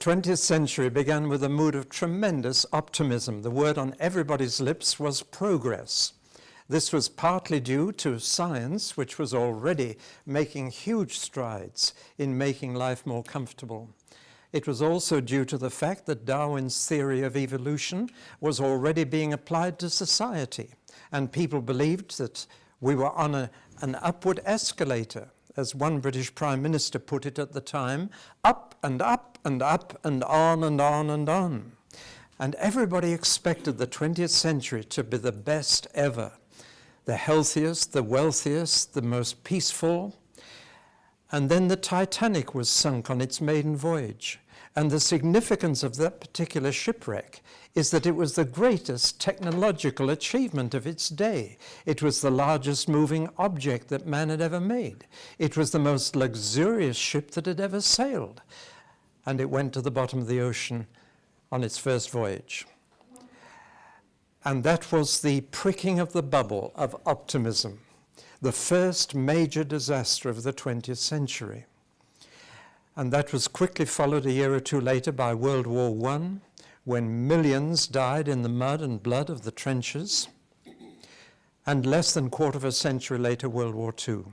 20th century began with a mood of tremendous optimism. The word on everybody's lips was progress. This was partly due to science, which was already making huge strides in making life more comfortable. It was also due to the fact that Darwin's theory of evolution was already being applied to society, and people believed that we were on an upward escalator, as one British Prime Minister put it at the time, up and up and up and on and on and on. And everybody expected the 20th century to be the best ever, the healthiest, the wealthiest, the most peaceful. And then the Titanic was sunk on its maiden voyage. And the significance of that particular shipwreck is that it was the greatest technological achievement of its day. It was the largest moving object that man had ever made. It was the most luxurious ship that had ever sailed. And it went to the bottom of the ocean on its first voyage. And that was the pricking of the bubble of optimism, the first major disaster of the 20th century. And that was quickly followed a year or two later by World War I, when millions died in the mud and blood of the trenches, and less than a quarter of a century later, World War II.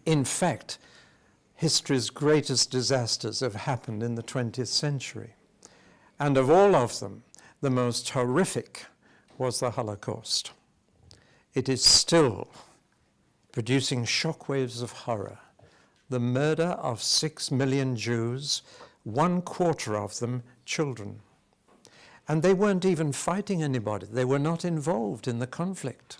In fact, history's greatest disasters have happened in the 20th century. And of all of them, the most horrific was the Holocaust. It is still producing shockwaves of horror. The murder of 6 million Jews, 1/4 of them children. And they weren't even fighting anybody. They were not involved in the conflict.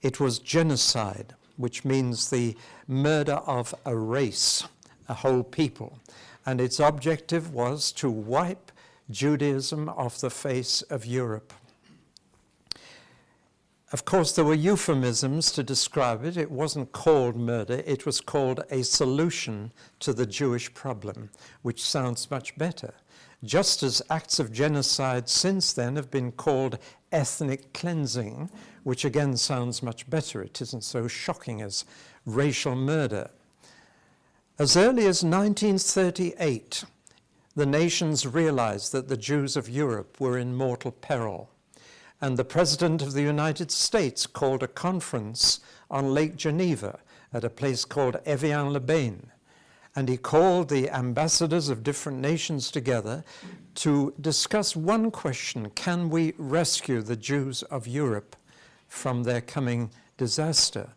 It was genocide, which means the murder of a race, a whole people. And its objective was to wipe Judaism off the face of Europe. Of course, there were euphemisms to describe it. It wasn't called murder. It was called a solution to the Jewish problem, which sounds much better. Just as acts of genocide since then have been called ethnic cleansing, which again sounds much better. It isn't so shocking as racial murder. As early as 1938, the nations realized that the Jews of Europe were in mortal peril. And the President of the United States called a conference on Lake Geneva at a place called Evian-le-Bain. And he called the ambassadors of different nations together to discuss one question: can we rescue the Jews of Europe from their coming disaster?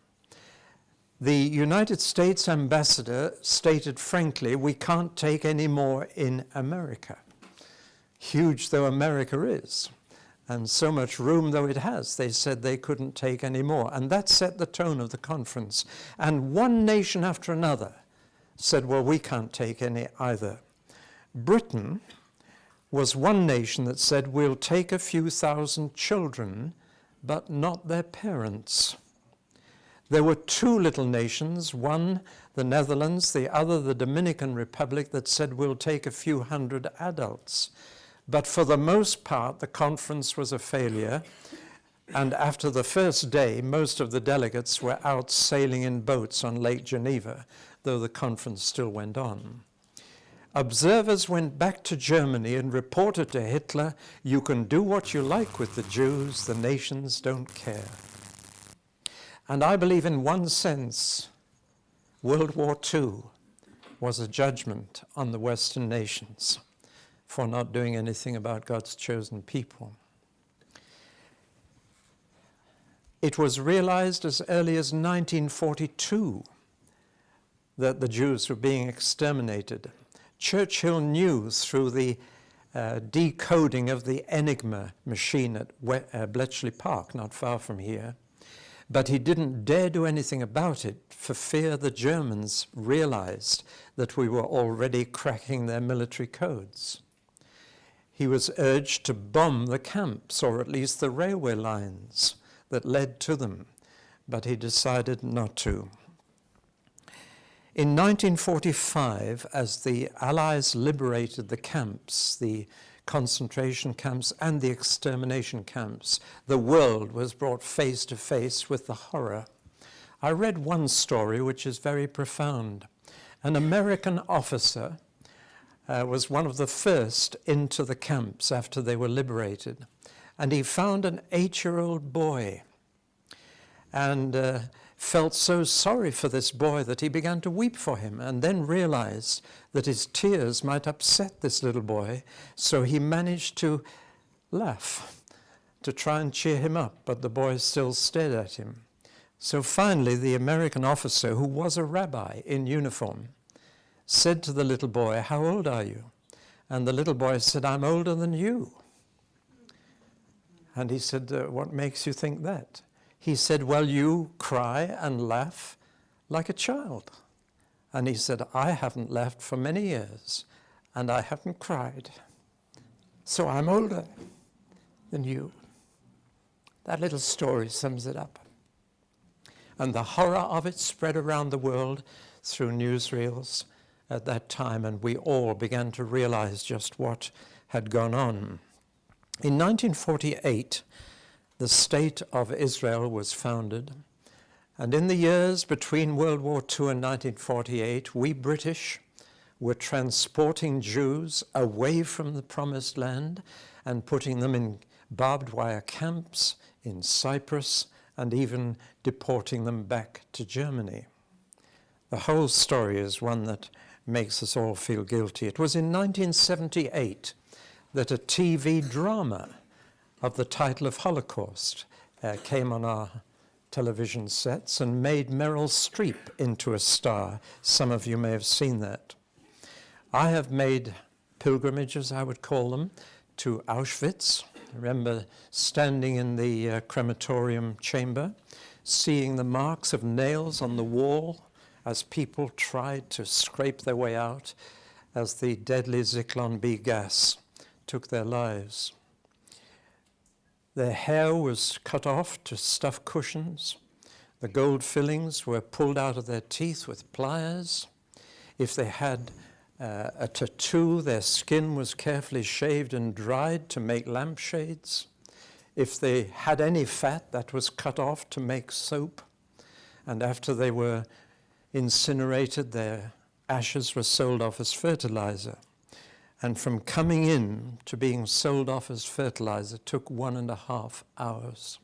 The United States ambassador stated frankly, we can't take any more in America. Huge though America is, and so much room though it has, they said they couldn't take any more. And that set the tone of the conference. And one nation after another said, well, we can't take any either. Britain was one nation that said, we'll take a few thousand children, but not their parents. There were two little nations, one the Netherlands, the other the Dominican Republic, that said, we'll take a few hundred adults. But for the most part, the conference was a failure. And after the first day, most of the delegates were out sailing in boats on Lake Geneva, though the conference still went on. Observers went back to Germany and reported to Hitler, you can do what you like with the Jews, the nations don't care. And I believe in one sense, World War II was a judgment on the Western nations for not doing anything about God's chosen people. It was realized as early as 1942 that the Jews were being exterminated. Churchill knew through the decoding of the Enigma machine at Bletchley Park, not far from here, but he didn't dare do anything about it for fear the Germans realized that we were already cracking their military codes. He was urged to bomb the camps, or at least the railway lines that led to them, but he decided not to. In 1945, as the Allies liberated the camps, the concentration camps and the extermination camps, the world was brought face to face with the horror. I read one story which is very profound. An American officer was one of the first into the camps after they were liberated. And he found an 8-year-old boy and felt so sorry for this boy that he began to weep for him, and then realized that his tears might upset this little boy, so he managed to laugh to try and cheer him up, but the boy still stared at him. So finally the American officer, who was a rabbi in uniform, said to the little boy, "How old are you?" And the little boy said, "I'm older than you." And he said, "What makes you think that?" He said, "Well, you cry and laugh like a child." And he said, "I haven't laughed for many years, and I haven't cried. So I'm older than you." That little story sums it up. And the horror of it spread around the world through newsreels at that time, and we all began to realize just what had gone on. In 1948, the State of Israel was founded, and in the years between World War II and 1948, we British were transporting Jews away from the Promised Land and putting them in barbed wire camps in Cyprus and even deporting them back to Germany. The whole story is one that makes us all feel guilty. It was in 1978 that a TV drama of the title of Holocaust came on our television sets and made Meryl Streep into a star. Some of you may have seen that. I have made pilgrimages, I would call them, to Auschwitz. I remember standing in the crematorium chamber, seeing the marks of nails on the wall as people tried to scrape their way out as the deadly Zyklon B gas took their lives. Their hair was cut off to stuff cushions. The gold fillings were pulled out of their teeth with pliers. If they had a tattoo, their skin was carefully shaved and dried to make lampshades. If they had any fat, that was cut off to make soap. And after they were incinerated, their ashes were sold off as fertilizer. And from coming in to being sold off as fertilizer took 1.5 hours.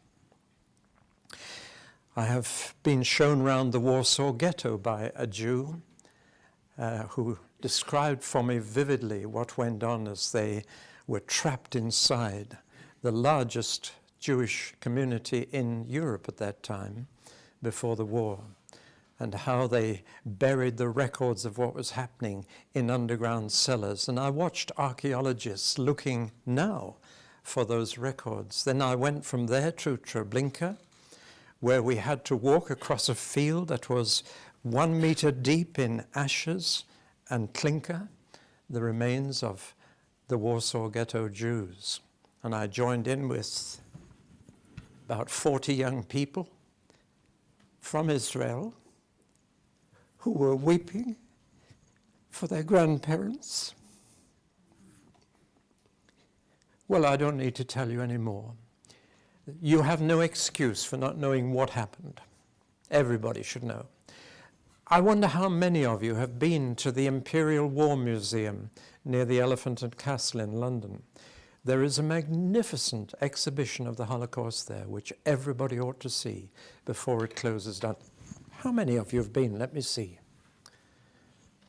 I have been shown round the Warsaw Ghetto by a Jew who described for me vividly what went on as they were trapped inside the largest Jewish community in Europe at that time, before the war, and how they buried the records of what was happening in underground cellars. And I watched archaeologists looking now for those records. Then I went from there to Treblinka, where we had to walk across a field that was 1 meter deep in ashes and clinker, the remains of the Warsaw Ghetto Jews. And I joined in with about 40 young people from Israel who were weeping for their grandparents. Well, I don't need to tell you any more. You have no excuse for not knowing what happened. Everybody should know. I wonder how many of you have been to the Imperial War Museum near the Elephant and Castle in London. There is a magnificent exhibition of the Holocaust there, which everybody ought to see before it closes down. How many of you have been? Let me see.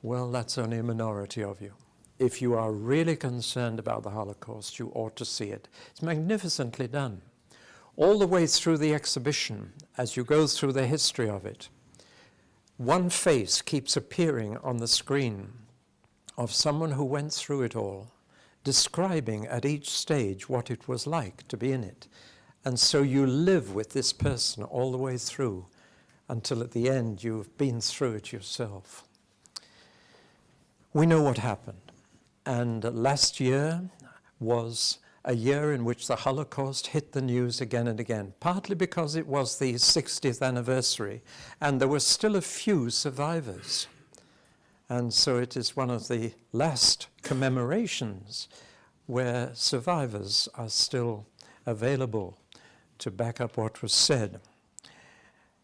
Well, that's only a minority of you. If you are really concerned about the Holocaust, you ought to see it. It's magnificently done. All the way through the exhibition, as you go through the history of it, one face keeps appearing on the screen of someone who went through it all, describing at each stage what it was like to be in it. And so you live with this person all the way through until at the end you've been through it yourself. We know what happened. And last year was a year in which the Holocaust hit the news again and again, partly because it was the 60th anniversary and there were still a few survivors. And so it is one of the last commemorations where survivors are still available to back up what was said.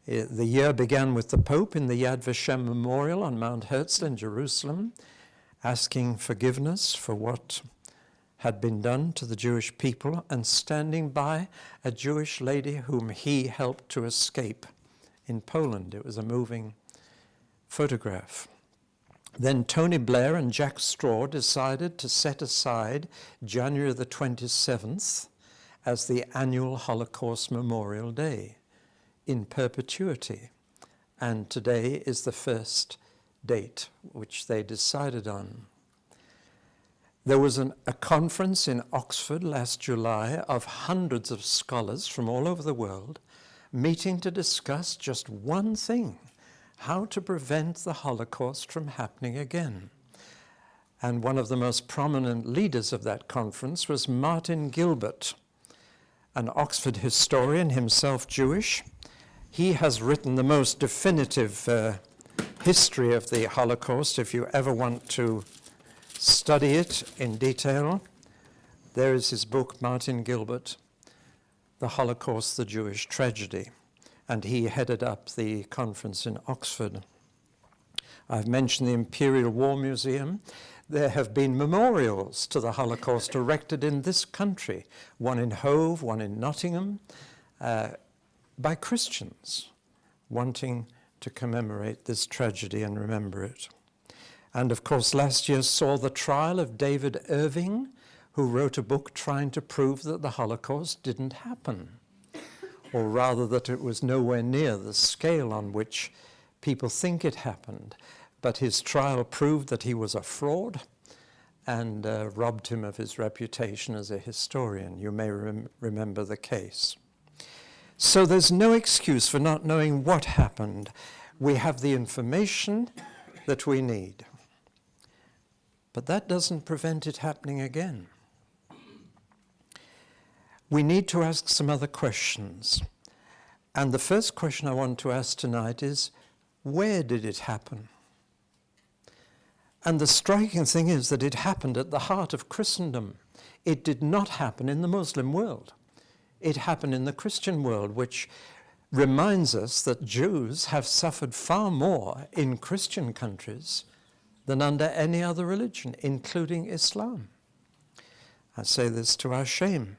The year began with the Pope in the Yad Vashem Memorial on Mount Herzl in Jerusalem, asking forgiveness for what had been done to the Jewish people and standing by a Jewish lady whom he helped to escape in Poland. It was a moving photograph. Then Tony Blair and Jack Straw decided to set aside January the 27th as the annual Holocaust Memorial Day in perpetuity. And today is the first date which they decided on. There was a conference in Oxford last July of hundreds of scholars from all over the world meeting to discuss just one thing: how to prevent the Holocaust from happening again. And one of the most prominent leaders of that conference was Martin Gilbert, an Oxford historian, himself Jewish. He has written the most definitive history of the Holocaust. If you ever want to study it in detail, there is his book, Martin Gilbert, The Holocaust, the Jewish Tragedy. And he headed up the conference in Oxford. I've mentioned the Imperial War Museum. There have been memorials to the Holocaust erected in this country, one in Hove, one in Nottingham, by Christians wanting to commemorate this tragedy and remember it. And of course, last year saw the trial of David Irving, who wrote a book trying to prove that the Holocaust didn't happen, or rather that it was nowhere near the scale on which people think it happened. But his trial proved that he was a fraud and robbed him of his reputation as a historian. You may remember the case. So there's no excuse for not knowing what happened. We have the information that we need. But that doesn't prevent it happening again. We need to ask some other questions. And the first question I want to ask tonight is, where did it happen? And the striking thing is that it happened at the heart of Christendom. It did not happen in the Muslim world. It happened in the Christian world, which reminds us that Jews have suffered far more in Christian countries than under any other religion, including Islam. I say this to our shame.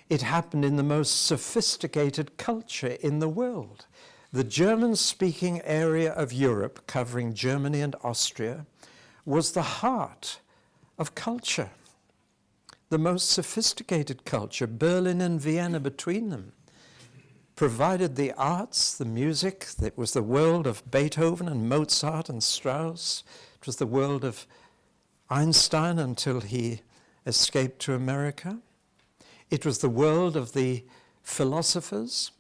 It happened in the most sophisticated culture in the world. The German-speaking area of Europe, covering Germany and Austria, was the heart of culture. The most sophisticated culture, Berlin and Vienna between them, provided the arts, the music. It was the world of Beethoven and Mozart and Strauss. It was the world of Einstein until he escaped to America. It was the world of the philosophers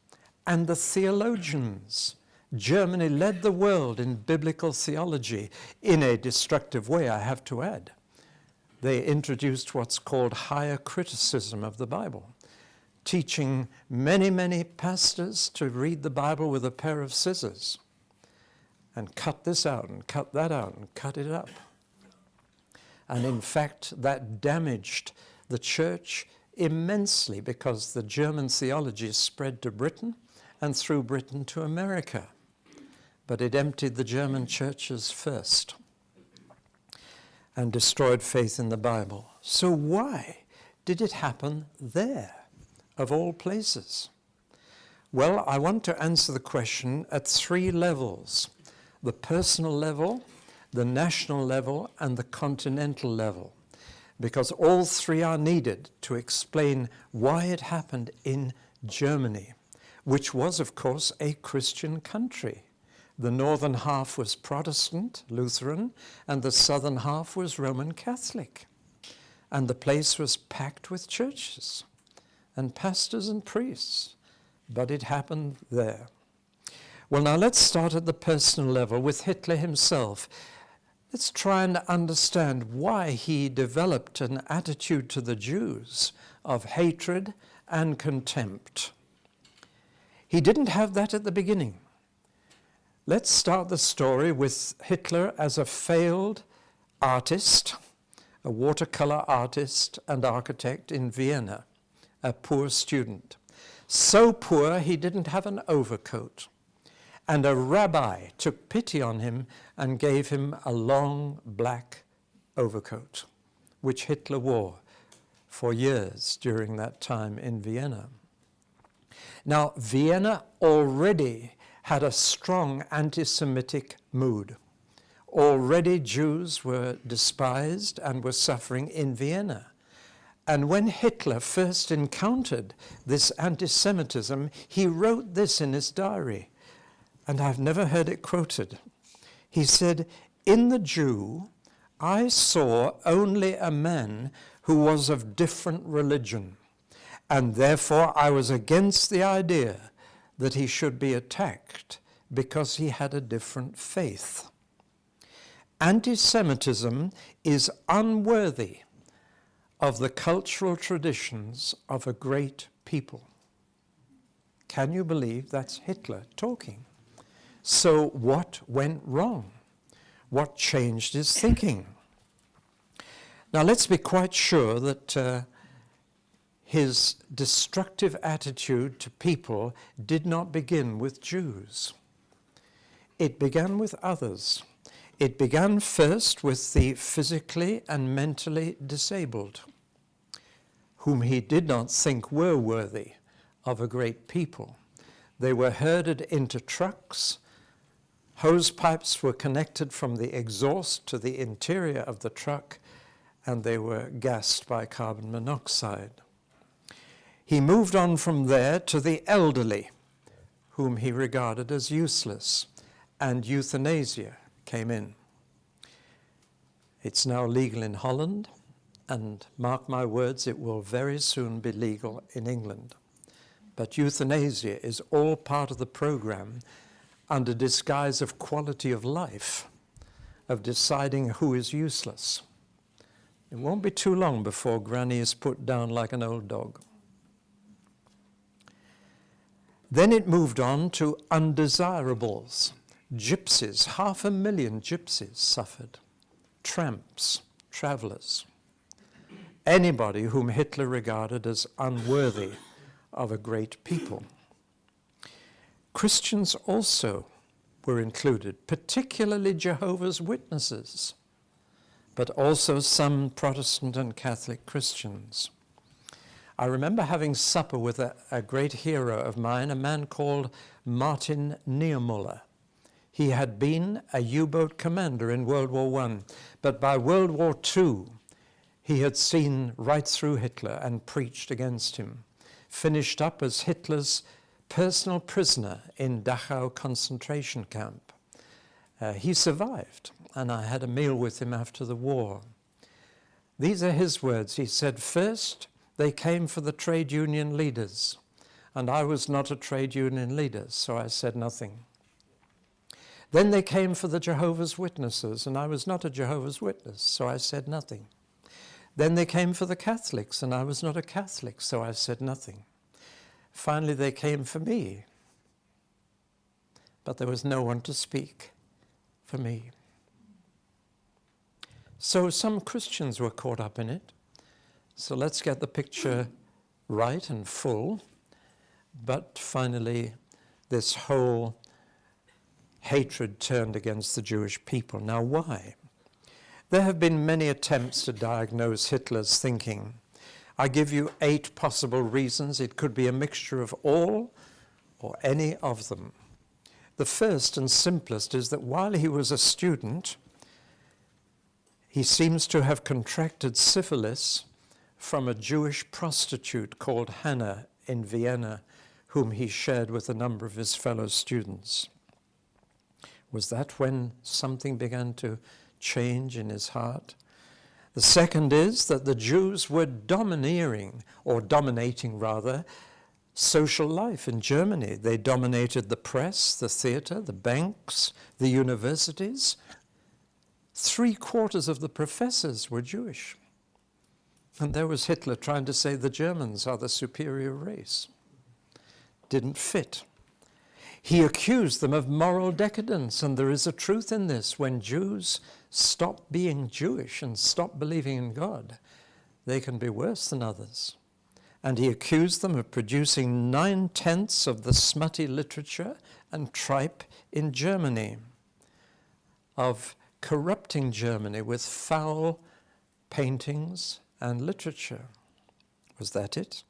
and the theologians. Germany led the world in biblical theology in a destructive way, I have to add. They introduced what's called higher criticism of the Bible, teaching many, many pastors to read the Bible with a pair of scissors and cut this out and cut that out and cut it up. And in fact, that damaged the church immensely because the German theology spread to Britain and through Britain to America. But it emptied the German churches first and destroyed faith in the Bible. So why did it happen there, of all places? Well, I want to answer the question at three levels: the personal level, the national level, and the continental level, because all three are needed to explain why it happened in Germany, which was, of course, a Christian country. The northern half was Protestant, Lutheran, and the southern half was Roman Catholic. And the place was packed with churches and pastors and priests. But it happened there. Well, now let's start at the personal level with Hitler himself. Let's try and understand why he developed an attitude to the Jews of hatred and contempt. He didn't have that at the beginning. Let's start the story with Hitler as a failed artist, a watercolor artist and architect in Vienna, a poor student. So poor he didn't have an overcoat. And a rabbi took pity on him and gave him a long black overcoat, which Hitler wore for years during that time in Vienna. Now, Vienna already had a strong anti-Semitic mood. Already Jews were despised and were suffering in Vienna. And when Hitler first encountered this anti-Semitism, he wrote this in his diary, and I've never heard it quoted. He said, "In the Jew, I saw only a man who was of different religion, and therefore I was against the idea that he should be attacked because he had a different faith." Anti-Semitism is unworthy of the cultural traditions of a great people. Can you believe that's Hitler talking? So what went wrong? What changed his thinking? Now let's be quite sure that his destructive attitude to people did not begin with Jews. It began with others. It began first with the physically and mentally disabled, whom he did not think were worthy of a great people. They were herded into trucks. Hose pipes were connected from the exhaust to the interior of the truck, and they were gassed by carbon monoxide. He moved on from there to the elderly, whom he regarded as useless, and euthanasia came in. It's now legal in Holland, and mark my words, it will very soon be legal in England. But euthanasia is all part of the program under disguise of quality of life, of deciding who is useless. It won't be too long before Granny is put down like an old dog. Then it moved on to undesirables. Gypsies, 500,000 gypsies suffered. Tramps, travelers. Anybody whom Hitler regarded as unworthy of a great people. Christians also were included, particularly Jehovah's Witnesses, but also some Protestant and Catholic Christians. I remember having supper with a great hero of mine, a man called Martin Niemöller. He had been a U-boat commander in World War I, but by World War II, he had seen right through Hitler and preached against him, finished up as Hitler's personal prisoner in Dachau concentration camp. He survived, and I had a meal with him after the war. These are his words. He said, "First, they came for the trade union leaders, and I was not a trade union leader, so I said nothing. Then they came for the Jehovah's Witnesses, and I was not a Jehovah's Witness, so I said nothing. Then they came for the Catholics, and I was not a Catholic, so I said nothing. Finally, they came for me, but there was no one to speak for me." So some Christians were caught up in it. So let's get the picture right and full. But finally, this whole hatred turned against the Jewish people. Now, why? There have been many attempts to diagnose Hitler's thinking. I give you 8 possible reasons. It could be a mixture of all or any of them. The first and simplest is that while he was a student, he seems to have contracted syphilis from a Jewish prostitute called Hannah in Vienna, whom he shared with a number of his fellow students. Was that when something began to change in his heart? The second is that the Jews were dominating social life in Germany. They dominated the press, the theater, the banks, the universities. 3/4 of the professors were Jewish. And there was Hitler trying to say the Germans are the superior race. Didn't fit. He accused them of moral decadence, and there is a truth in this. When Jews stop being Jewish and stop believing in God, they can be worse than others. And he accused them of producing 9/10 of the smutty literature and tripe in Germany, of corrupting Germany with foul paintings, and literature. Was that it?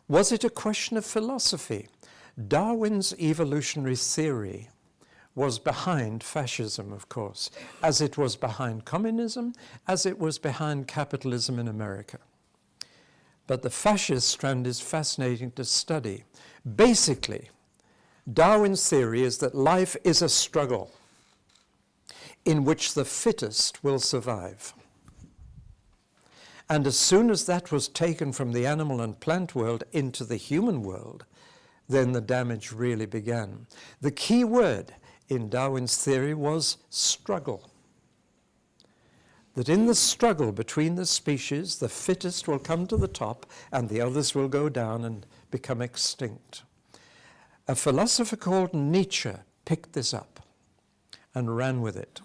Was it a question of philosophy? Darwin's evolutionary theory was behind fascism, of course, as it was behind communism, as it was behind capitalism in America. But the fascist strand is fascinating to study. Basically, Darwin's theory is that life is a struggle in which the fittest will survive. And as soon as that was taken from the animal and plant world into the human world, then the damage really began. The key word in Darwin's theory was struggle. That in the struggle between the species, the fittest will come to the top and the others will go down and become extinct. A philosopher called Nietzsche picked this up and ran with it.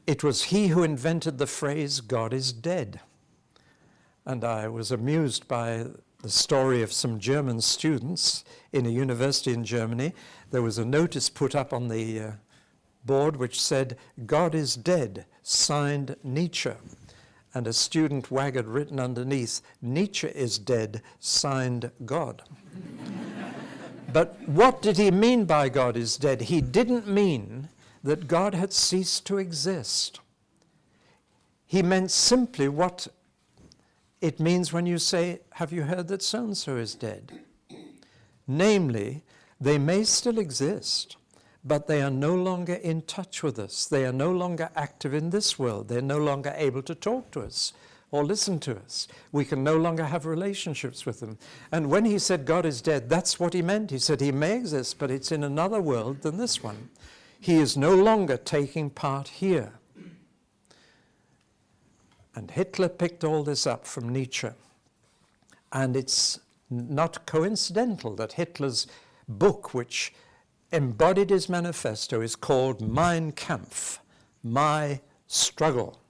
It was he who invented the phrase, "God is dead." And I was amused by the story of some German students in a university in Germany. There was a notice put up on the board which said, "God is dead, signed Nietzsche." And a student wag had written underneath, "Nietzsche is dead, signed God." But what did he mean by God is dead? He didn't mean that God had ceased to exist. He meant simply what it means when you say, "Have you heard that so-and-so is dead?" Namely, they may still exist, but they are no longer in touch with us. They are no longer active in this world. They're no longer able to talk to us or listen to us. We can no longer have relationships with them. And when he said God is dead, that's what he meant. He said he may exist, but it's in another world than this one. He is no longer taking part here. And Hitler picked all this up from Nietzsche. And it's not coincidental that Hitler's book, which embodied his manifesto, is called Mein Kampf, My Struggle.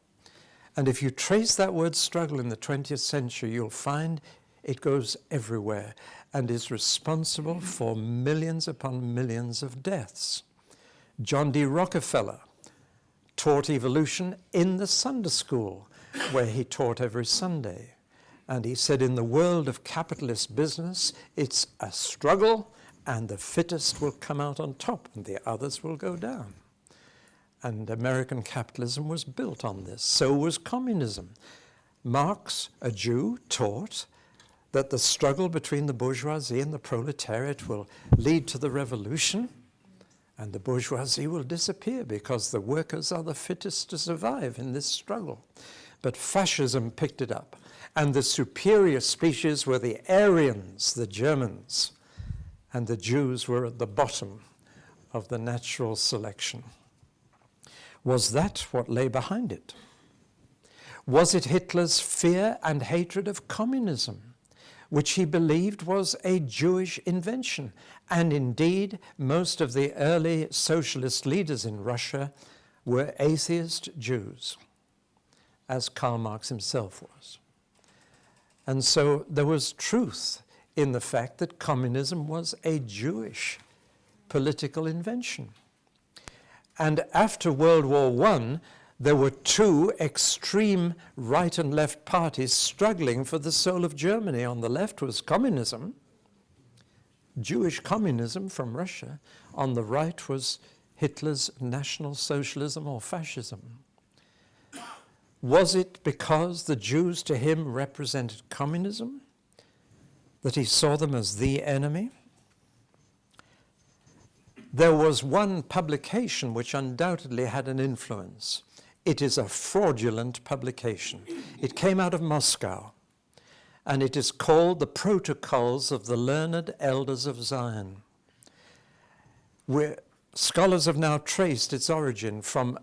And if you trace that word struggle in the 20th century, you'll find it goes everywhere and is responsible for millions upon millions of deaths. John D. Rockefeller taught evolution in the Sunday school, where he taught every Sunday. And he said, in the world of capitalist business, it's a struggle, and the fittest will come out on top, and the others will go down. And American capitalism was built on this. So was communism. Marx, a Jew, taught that the struggle between the bourgeoisie and the proletariat will lead to the revolution, and the bourgeoisie will disappear because the workers are the fittest to survive in this struggle. But fascism picked it up, and the superior species were the Aryans, the Germans, and the Jews were at the bottom of the natural selection. Was that what lay behind it? Was it Hitler's fear and hatred of communism, which he believed was a Jewish invention? And indeed, most of the early socialist leaders in Russia were atheist Jews, as Karl Marx himself was. And so there was truth in the fact that communism was a Jewish political invention. And after World War I, there were two extreme right and left parties struggling for the soul of Germany. On the left was communism, Jewish communism from Russia. On the right was Hitler's National Socialism or fascism. Was it because the Jews to him represented communism that he saw them as the enemy? There was one publication which undoubtedly had an influence. It is a fraudulent publication. It came out of Moscow, and it is called The Protocols of the Learned Elders of Zion, where scholars have now traced its origin from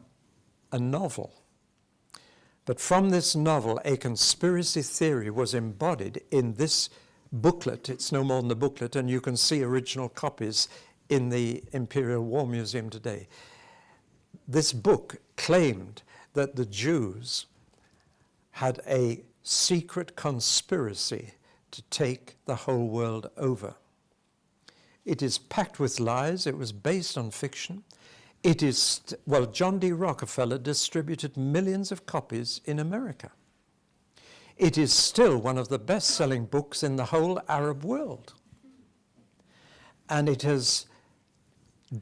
a novel. But from this novel, a conspiracy theory was embodied in this booklet. It's no more than a booklet, and you can see original copies in the Imperial War Museum today. This book claimed that the Jews had a secret conspiracy to take the whole world over. It is packed with lies. It was based on fiction. It is, John D. Rockefeller distributed millions of copies in America. It is still one of the best-selling books in the whole Arab world. And it has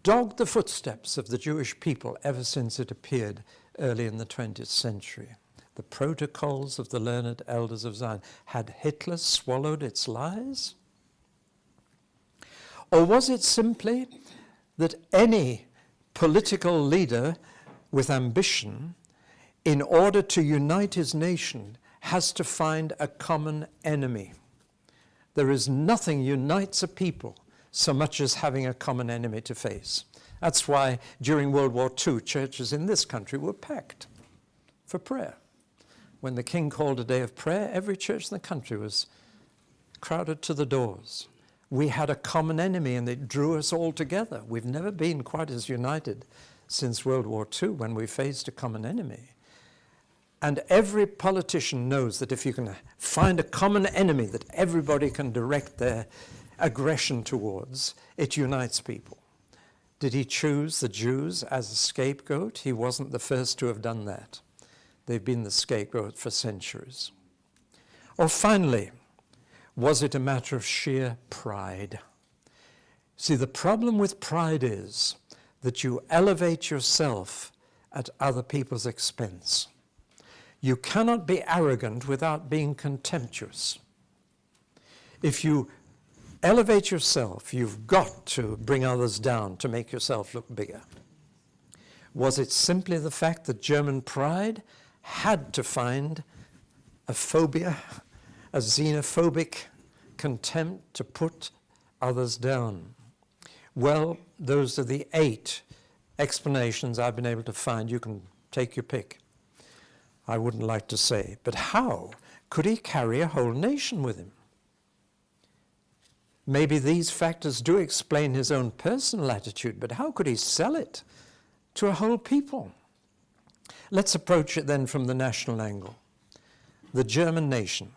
dogged the footsteps of the Jewish people ever since it appeared early in the 20th century. The Protocols of the Learned Elders of Zion. Had Hitler swallowed its lies? Or was it simply that any political leader with ambition, in order to unite his nation, has to find a common enemy? There is nothing unites a people so much as having a common enemy to face. That's why during World War II, churches in this country were packed for prayer. When the king called a day of prayer, every church in the country was crowded to the doors. We had a common enemy and it drew us all together. We've never been quite as united since World War II when we faced a common enemy. And every politician knows that if you can find a common enemy that everybody can direct their aggression towards, it unites people. Did he choose the Jews as a scapegoat? He wasn't the first to have done that. They've been the scapegoat for centuries. Or finally, was it a matter of sheer pride? See, the problem with pride is that you elevate yourself at other people's expense. You cannot be arrogant without being contemptuous. If you elevate yourself, you've got to bring others down to make yourself look bigger. Was it simply the fact that German pride had to find a phobia, a xenophobic contempt to put others down? Well, those are the 8 explanations I've been able to find. You can take your pick. I wouldn't like to say. But how could he carry a whole nation with him? Maybe these factors do explain his own personal attitude, but how could he sell it to a whole people? Let's approach it then from the national angle. The German nation.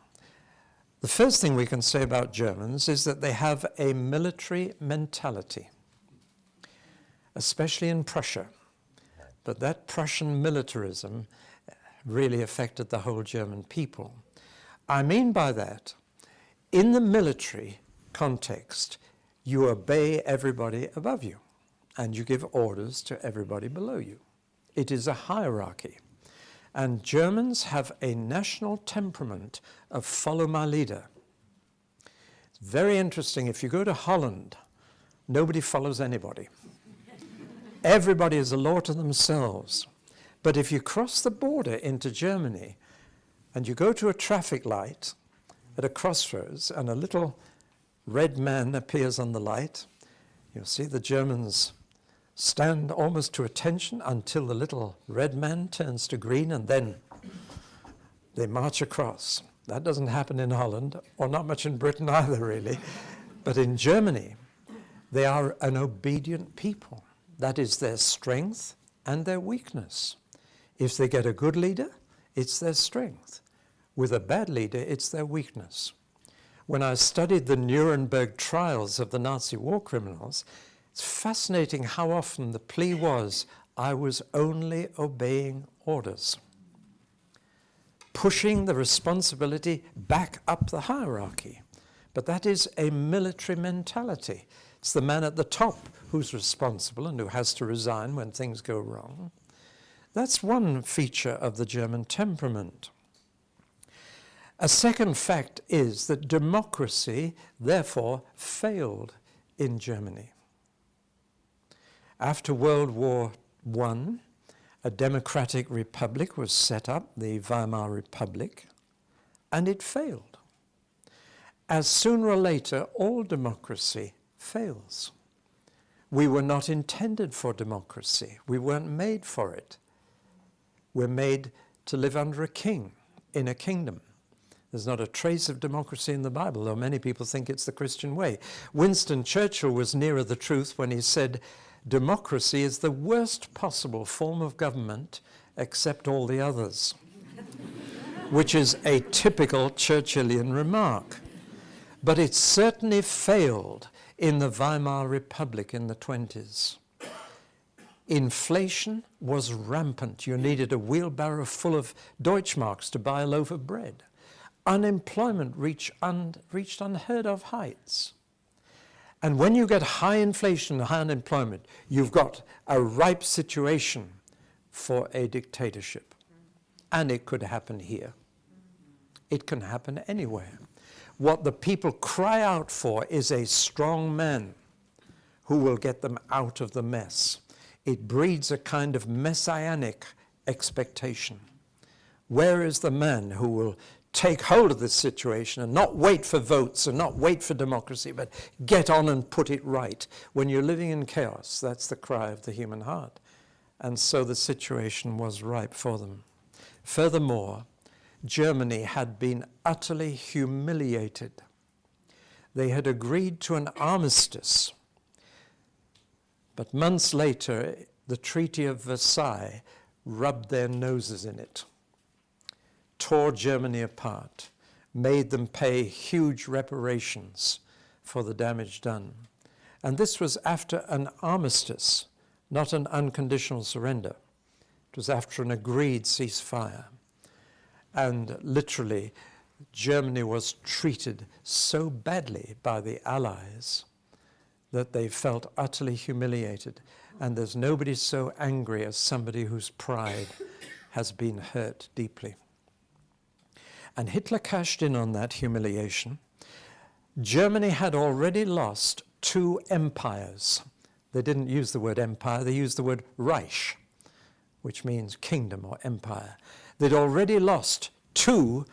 The first thing we can say about Germans is that they have a military mentality, especially in Prussia. But that Prussian militarism really affected the whole German people. I mean by that, in the military context, you obey everybody above you, and you give orders to everybody below you. It is a hierarchy. And Germans have a national temperament of follow my leader. It's very interesting. If you go to Holland, nobody follows anybody. Everybody is a law to themselves. But if you cross the border into Germany and you go to a traffic light at a crossroads and a little red man appears on the light, you'll see the Germans stand almost to attention until the little red man turns to green, and then they march across. That doesn't happen in Holland, or not much in Britain either, really. But in Germany, they are an obedient people. That is their strength and their weakness. If they get a good leader, it's their strength. With a bad leader, it's their weakness. When I studied the Nuremberg trials of the Nazi war criminals, it's fascinating how often the plea was, I was only obeying orders, pushing the responsibility back up the hierarchy. But that is a military mentality. It's the man at the top who's responsible and who has to resign when things go wrong. That's one feature of the German temperament. A second fact is that democracy, therefore, failed in Germany. After World War I, a democratic republic was set up, the Weimar Republic, and it failed. As sooner or later, all democracy fails. We were not intended for democracy. We weren't made for it. We're made to live under a king, in a kingdom. There's not a trace of democracy in the Bible, though many people think it's the Christian way. Winston Churchill was nearer the truth when he said, democracy is the worst possible form of government except all the others, which is a typical Churchillian remark. But it certainly failed in the Weimar Republic in the 20s. Inflation was rampant. You needed a wheelbarrow full of Deutschmarks to buy a loaf of bread. Unemployment reached unheard of heights. And when you get high inflation and high unemployment, you've got a ripe situation for a dictatorship. And it could happen here. It can happen anywhere. What the people cry out for is a strong man who will get them out of the mess. It breeds a kind of messianic expectation. Where is the man who will take hold of this situation and not wait for votes and not wait for democracy, but get on and put it right? When you're living in chaos, that's the cry of the human heart. And so the situation was ripe for them. Furthermore, Germany had been utterly humiliated. They had agreed to an armistice, but months later, the Treaty of Versailles rubbed their noses in it, tore Germany apart, made them pay huge reparations for the damage done. And this was after an armistice, not an unconditional surrender. It was after an agreed ceasefire. And literally, Germany was treated so badly by the Allies that they felt utterly humiliated. And there's nobody so angry as somebody whose pride has been hurt deeply. And Hitler cashed in on that humiliation. Germany had already lost 2 empires. They didn't use the word empire, they used the word Reich, which means kingdom or empire. They'd already lost 2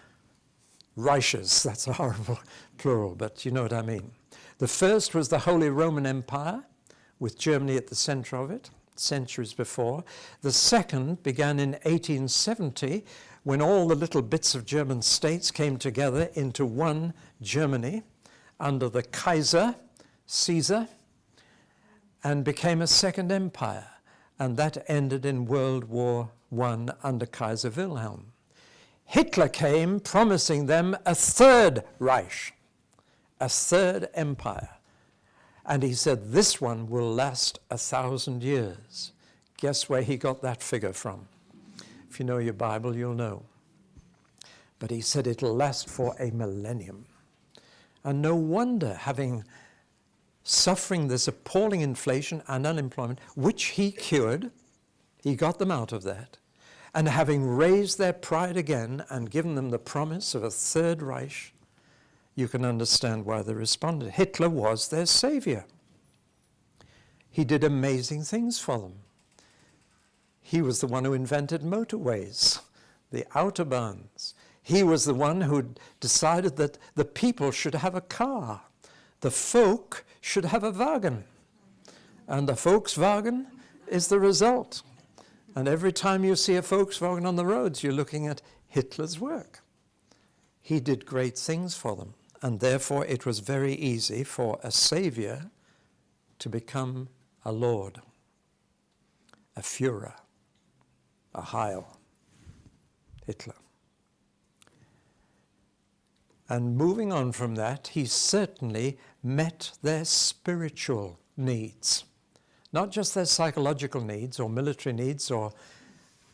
Reiches. That's a horrible plural, but you know what I mean. The first was the Holy Roman Empire, with Germany at the center of it, centuries before. The second began in 1870, when all the little bits of German states came together into one Germany under the Kaiser, Caesar, and became a second empire. And that ended in World War I under Kaiser Wilhelm. Hitler came promising them a third Reich, a third empire. And he said, this one will last 1,000 years. Guess where he got that figure from? If you know your Bible, you'll know. But he said it'll last for a millennium. And no wonder, suffering this appalling inflation and unemployment, which he cured, he got them out of that. And having raised their pride again and given them the promise of a third Reich, you can understand why they responded. Hitler was their savior. He did amazing things for them. He was the one who invented motorways, the Autobahns. He was the one who decided that the people should have a car. The folk should have a wagon. And the Volkswagen is the result. And every time you see a Volkswagen on the roads, you're looking at Hitler's work. He did great things for them. And therefore, it was very easy for a savior to become a lord, a Führer, a Heil, Hitler. And moving on from that, he certainly met their spiritual needs. Not just their psychological needs or military needs or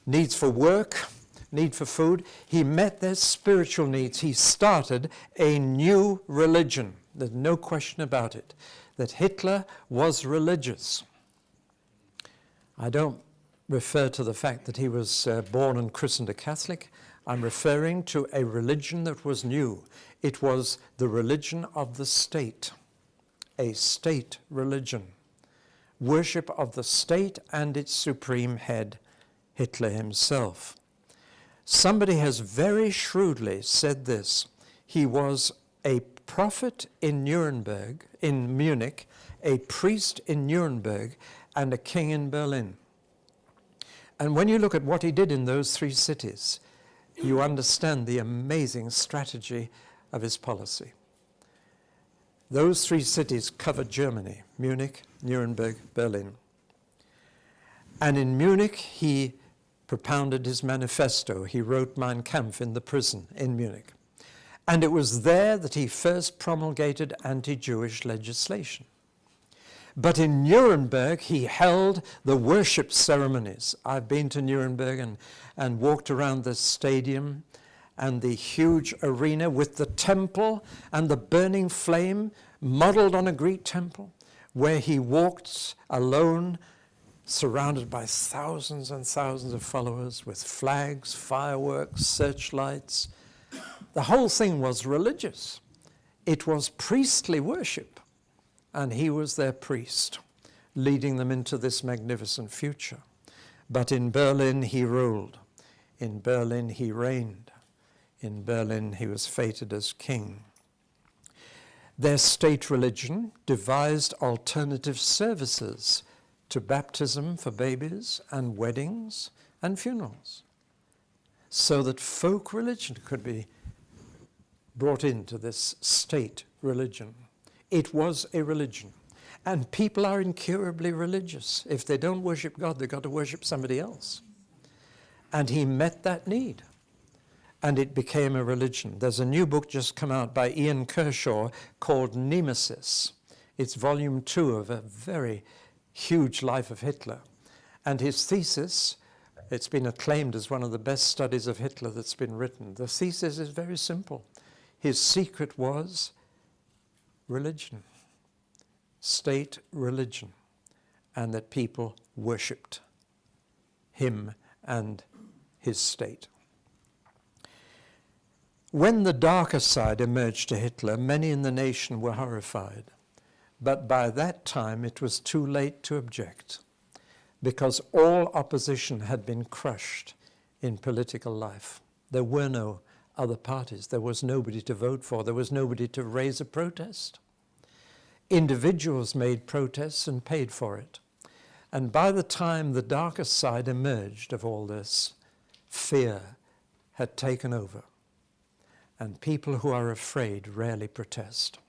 needs for work, need for food. He met their spiritual needs. He started a new religion. There's no question about it, that Hitler was religious. I don't refer to the fact that he was born and christened a Catholic. I'm referring to a religion that was new. It was the religion of the state, a state religion. Worship of the state and its supreme head, Hitler himself. Somebody has very shrewdly said this. He was a prophet in Munich, a priest in Nuremberg, and a king in Berlin. And when you look at what he did in those 3 cities, you understand the amazing strategy of his policy. Those 3 cities covered Germany: Munich, Nuremberg, Berlin. And in Munich, he propounded his manifesto. He wrote Mein Kampf in the prison in Munich. And it was there that he first promulgated anti-Jewish legislation. But in Nuremberg, he held the worship ceremonies. I've been to Nuremberg and walked around the stadium and the huge arena with the temple and the burning flame modeled on a Greek temple, where he walked alone, surrounded by thousands and thousands of followers with flags, fireworks, searchlights. The whole thing was religious. It was priestly worship, and he was their priest, leading them into this magnificent future. But in Berlin he ruled. In Berlin he reigned. In Berlin he was feted as king. Their state religion devised alternative services to baptism for babies and weddings and funerals, so that folk religion could be brought into this state religion. It was a religion. And people are incurably religious. If they don't worship God, they've got to worship somebody else. And he met that need. And it became a religion. There's a new book just come out by Ian Kershaw called Nemesis. It's volume 2 of a very huge life of Hitler. And his thesis, it's been acclaimed as one of the best studies of Hitler that's been written. The thesis is very simple. His secret was religion, state religion, and that people worshipped him and his state. When the darker side emerged to Hitler, many in the nation were horrified. But by that time it was too late to object, because all opposition had been crushed in political life. There were no other parties. There was nobody to vote for. There was nobody to raise a protest. Individuals made protests and paid for it. And by the time the darker side emerged of all this, fear had taken over. And people who are afraid rarely protest.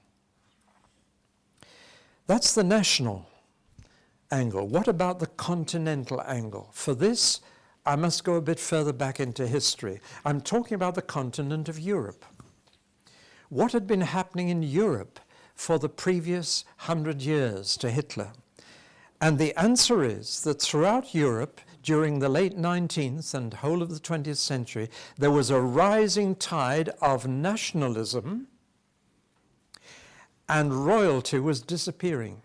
That's the national angle. What about the continental angle? For this, I must go a bit further back into history. I'm talking about the continent of Europe. What had been happening in Europe for the previous 100 years to Hitler? And the answer is that throughout Europe, during the late 19th and whole of the 20th century, there was a rising tide of nationalism, and royalty was disappearing.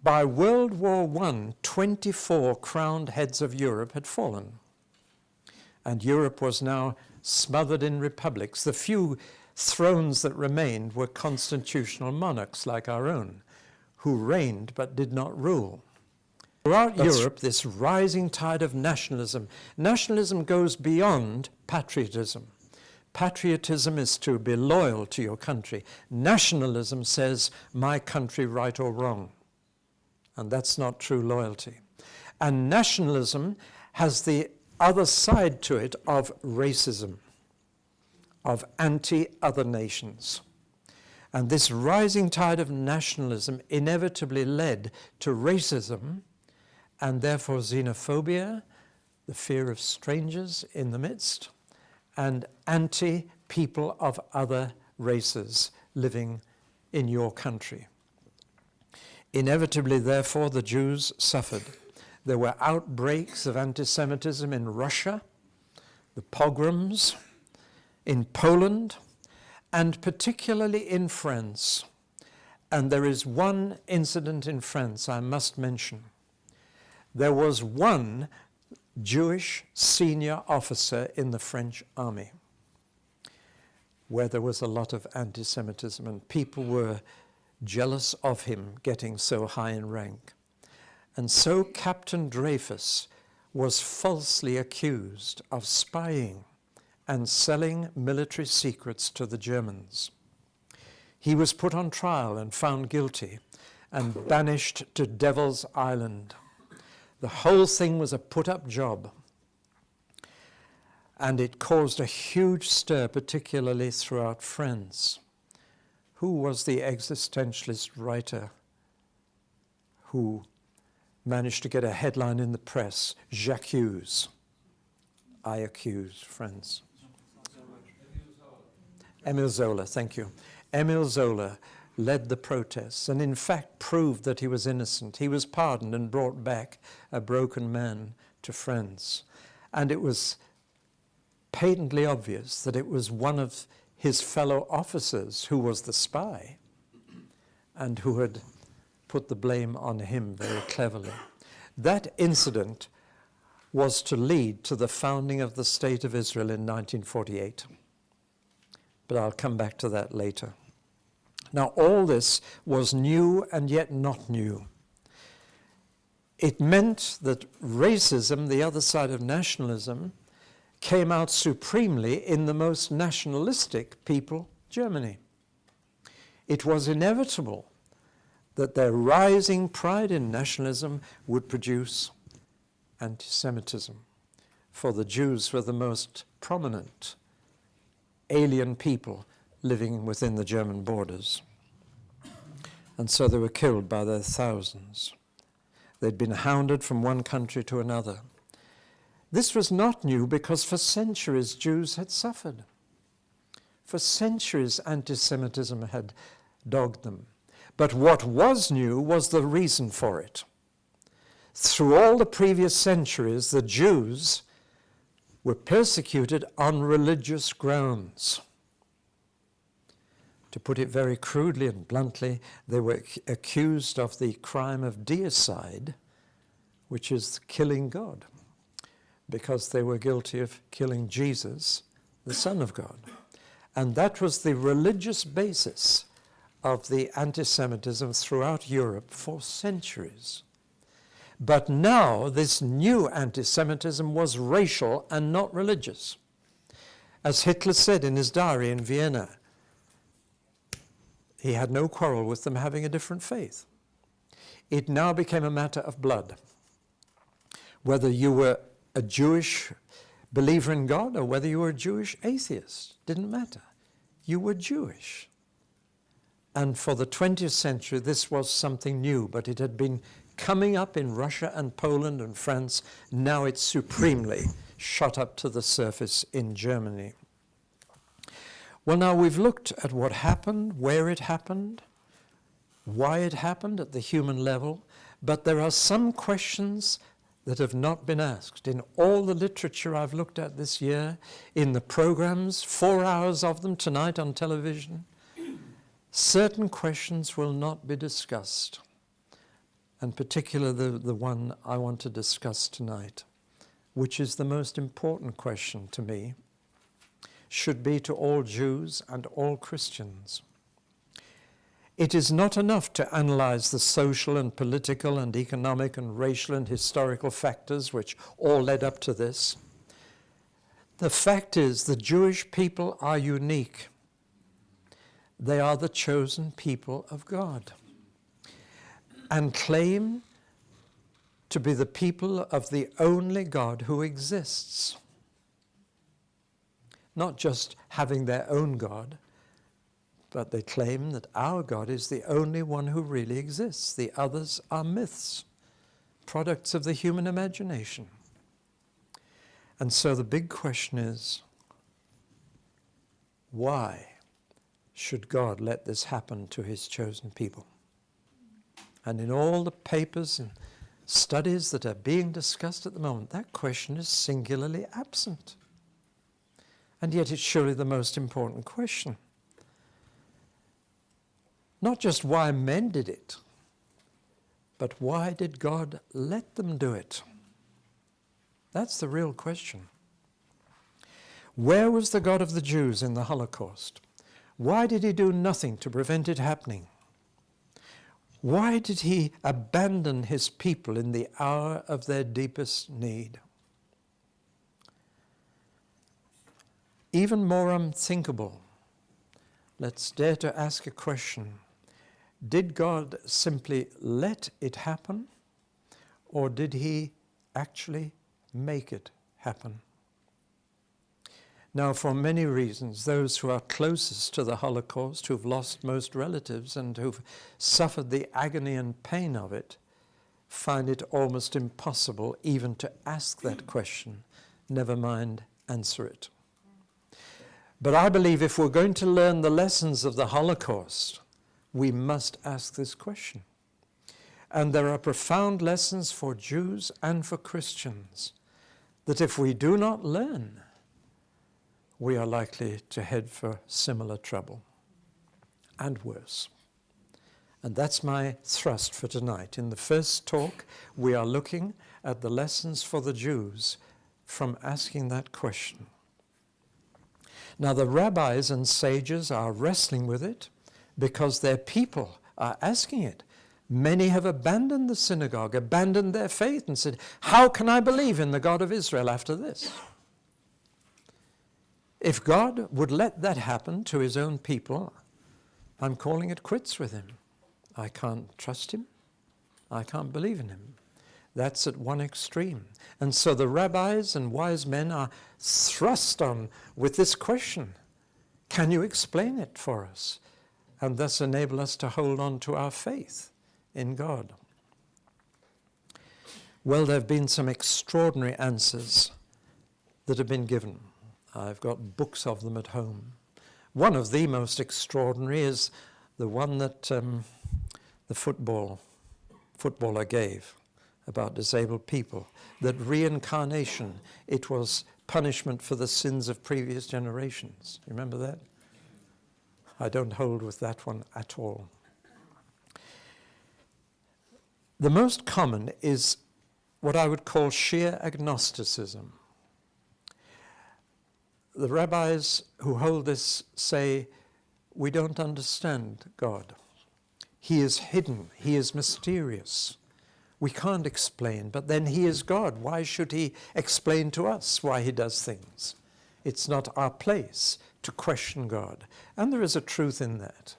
By World War I, 24 crowned heads of Europe had fallen, and Europe was now smothered in republics. The few thrones that remained were constitutional monarchs like our own, who reigned but did not rule. Throughout Europe, this rising tide of nationalism goes beyond patriotism. Patriotism is to be loyal to your country. Nationalism says, my country, right or wrong. And that's not true loyalty. And nationalism has the other side to it of racism, of anti-other nations. And this rising tide of nationalism inevitably led to racism and therefore xenophobia, the fear of strangers in the midst, and anti-people of other races living in your country. Inevitably, therefore, the Jews suffered. There were outbreaks of anti-Semitism in Russia, the pogroms, in Poland, and particularly in France. And there is one incident in France I must mention. There was one Jewish senior officer in the French army where there was a lot of anti-Semitism, and people were jealous of him getting so high in rank. And so Captain Dreyfus was falsely accused of spying and selling military secrets to the Germans. He was put on trial and found guilty and banished to Devil's Island. The whole thing was a put-up job. And it caused a huge stir, particularly throughout France. Who was the existentialist writer who managed to get a headline in the press? J'accuse. I accuse, friends. Emile Zola, thank you. Emile Zola led the protests and in fact proved that he was innocent. He was pardoned and brought back a broken man to friends. And it was patently obvious that it was one of his fellow officers who was the spy and who had put the blame on him very cleverly. That incident was to lead to the founding of the State of Israel in 1948. But I'll come back to that later. Now, all this was new and yet not new. It meant that racism, the other side of nationalism, came out supremely in the most nationalistic people, Germany. It was inevitable that their rising pride in nationalism would produce anti-Semitism, for the Jews were the most prominent alien people living within the German borders. And so they were killed by their thousands. They'd been hounded from one country to another. This was not new because for centuries Jews had suffered. For centuries anti-Semitism had dogged them. But what was new was the reason for it. Through all the previous centuries, the Jews were persecuted on religious grounds. To put it very crudely and bluntly, they were accused of the crime of deicide, which is killing God, because they were guilty of killing Jesus, the Son of God. And that was the religious basis of the anti-Semitism throughout Europe for centuries. But now this new anti-Semitism was racial and not religious. As Hitler said in his diary in Vienna, he had no quarrel with them having a different faith. It now became a matter of blood. Whether you were a Jewish believer in God or whether you were a Jewish atheist, didn't matter. You were Jewish. And for the 20th century, this was something new, but it had been coming up in Russia and Poland and France. Now it's supremely shot up to the surface in Germany. Well, now we've looked at what happened, where it happened, why it happened at the human level, but there are some questions that have not been asked. In all the literature I've looked at this year, in the programs, 4 hours of them tonight on television, certain questions will not be discussed, and particularly the one I want to discuss tonight, which is the most important question to me, should be to all Jews and all Christians. It is not enough to analyze the social and political and economic and racial and historical factors which all led up to this. The fact is the Jewish people are unique. They are the chosen people of God and claim to be the people of the only God who exists. Not just having their own God, but they claim that our God is the only one who really exists. The others are myths, products of the human imagination. And so the big question is, why should God let this happen to his chosen people? And in all the papers and studies that are being discussed at the moment, that question is singularly absent. And yet it's surely the most important question. Not just why men did it, but why did God let them do it? That's the real question. Where was the God of the Jews in the Holocaust? Why did he do nothing to prevent it happening? Why did he abandon his people in the hour of their deepest need? Even more unthinkable, let's dare to ask a question. Did God simply let it happen, or did he actually make it happen? Now, for many reasons, those who are closest to the Holocaust, who've lost most relatives and who've suffered the agony and pain of it, find it almost impossible even to ask that question, never mind answer it. But I believe if we're going to learn the lessons of the Holocaust, we must ask this question. And there are profound lessons for Jews and for Christians that if we do not learn, we are likely to head for similar trouble and worse. And that's my thrust for tonight. In the first talk, we are looking at the lessons for the Jews from asking that question. Now, the rabbis and sages are wrestling with it because their people are asking it. Many have abandoned the synagogue, abandoned their faith, and said, how can I believe in the God of Israel after this? If God would let that happen to his own people, I'm calling it quits with him. I can't trust him. I can't believe in him. That's at one extreme. And so the rabbis and wise men are thrust on with this question. Can you explain it for us? And thus enable us to hold on to our faith in God. Well, there have been some extraordinary answers that have been given. I've got books of them at home. One of the most extraordinary is the one that the footballer gave about disabled people, that reincarnation, it was punishment for the sins of previous generations. You remember that? I don't hold with that one at all. The most common is what I would call sheer agnosticism. The rabbis who hold this say, we don't understand God. He is hidden. He is mysterious. We can't explain, but then he is God. Why should he explain to us why he does things? It's not our place to question God. And there is a truth in that.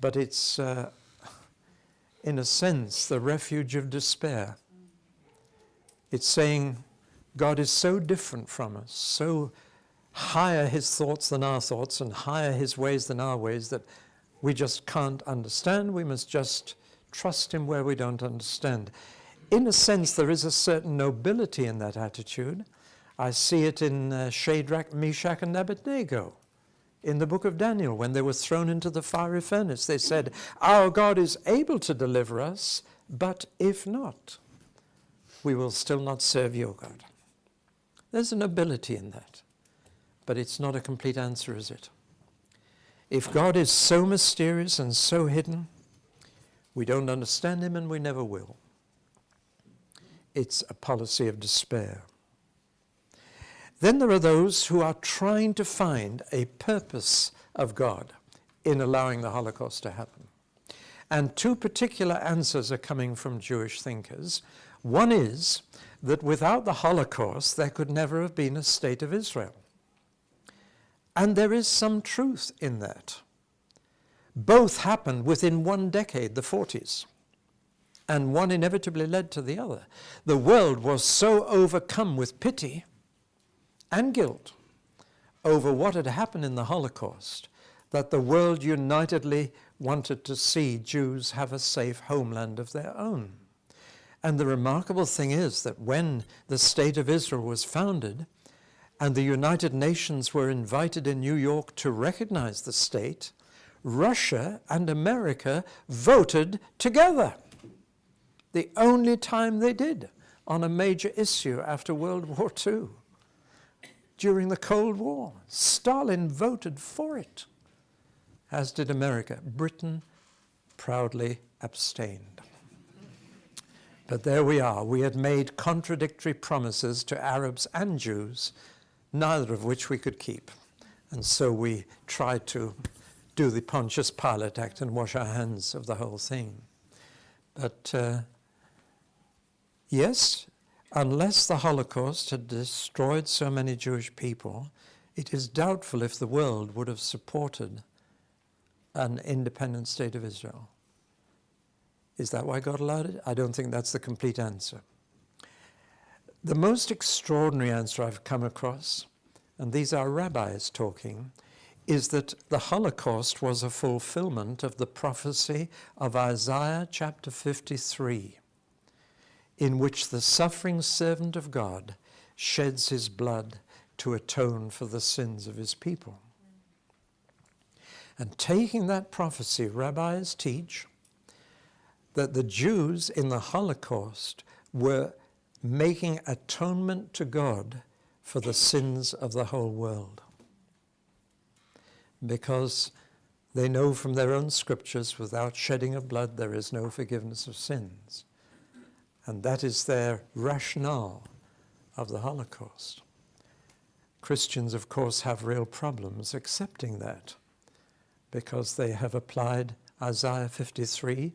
But it's, in a sense, the refuge of despair. It's saying God is so different from us, so higher his thoughts than our thoughts and higher his ways than our ways that we just can't understand. We must just trust him where we don't understand. In a sense, there is a certain nobility in that attitude. I see it in Shadrach, Meshach, and Abednego. In the book of Daniel, when they were thrown into the fiery furnace, they said, our God is able to deliver us, but if not, we will still not serve your God. There's a nobility in that, but it's not a complete answer, is it? If God is so mysterious and so hidden, we don't understand him and we never will. It's a policy of despair. Then there are those who are trying to find a purpose of God in allowing the Holocaust to happen. And two particular answers are coming from Jewish thinkers. One is that without the Holocaust, there could never have been a state of Israel. And there is some truth in that. Both happened within one decade, the 40s. And one inevitably led to the other. The world was so overcome with pity and guilt over what had happened in the Holocaust that the world unitedly wanted to see Jews have a safe homeland of their own. And the remarkable thing is that when the State of Israel was founded and the United Nations were invited in New York to recognize the state, Russia and America voted together. The only time they did on a major issue after World War II. During the Cold War, Stalin voted for it, as did America. Britain proudly abstained. But there we are. We had made contradictory promises to Arabs and Jews, neither of which we could keep. And so we tried to do the Pontius Pilate act and wash our hands of the whole thing. But yes, unless the Holocaust had destroyed so many Jewish people, it is doubtful if the world would have supported an independent state of Israel. Is that why God allowed it? I don't think that's the complete answer. The most extraordinary answer I've come across, and these are rabbis talking, is that the Holocaust was a fulfillment of the prophecy of Isaiah chapter 53, in which the suffering servant of God sheds his blood to atone for the sins of his people. And taking that prophecy, rabbis teach that the Jews in the Holocaust were making atonement to God for the sins of the whole world. Because they know from their own scriptures, without shedding of blood, there is no forgiveness of sins. And that is their rationale of the Holocaust. Christians, of course, have real problems accepting that, because they have applied Isaiah 53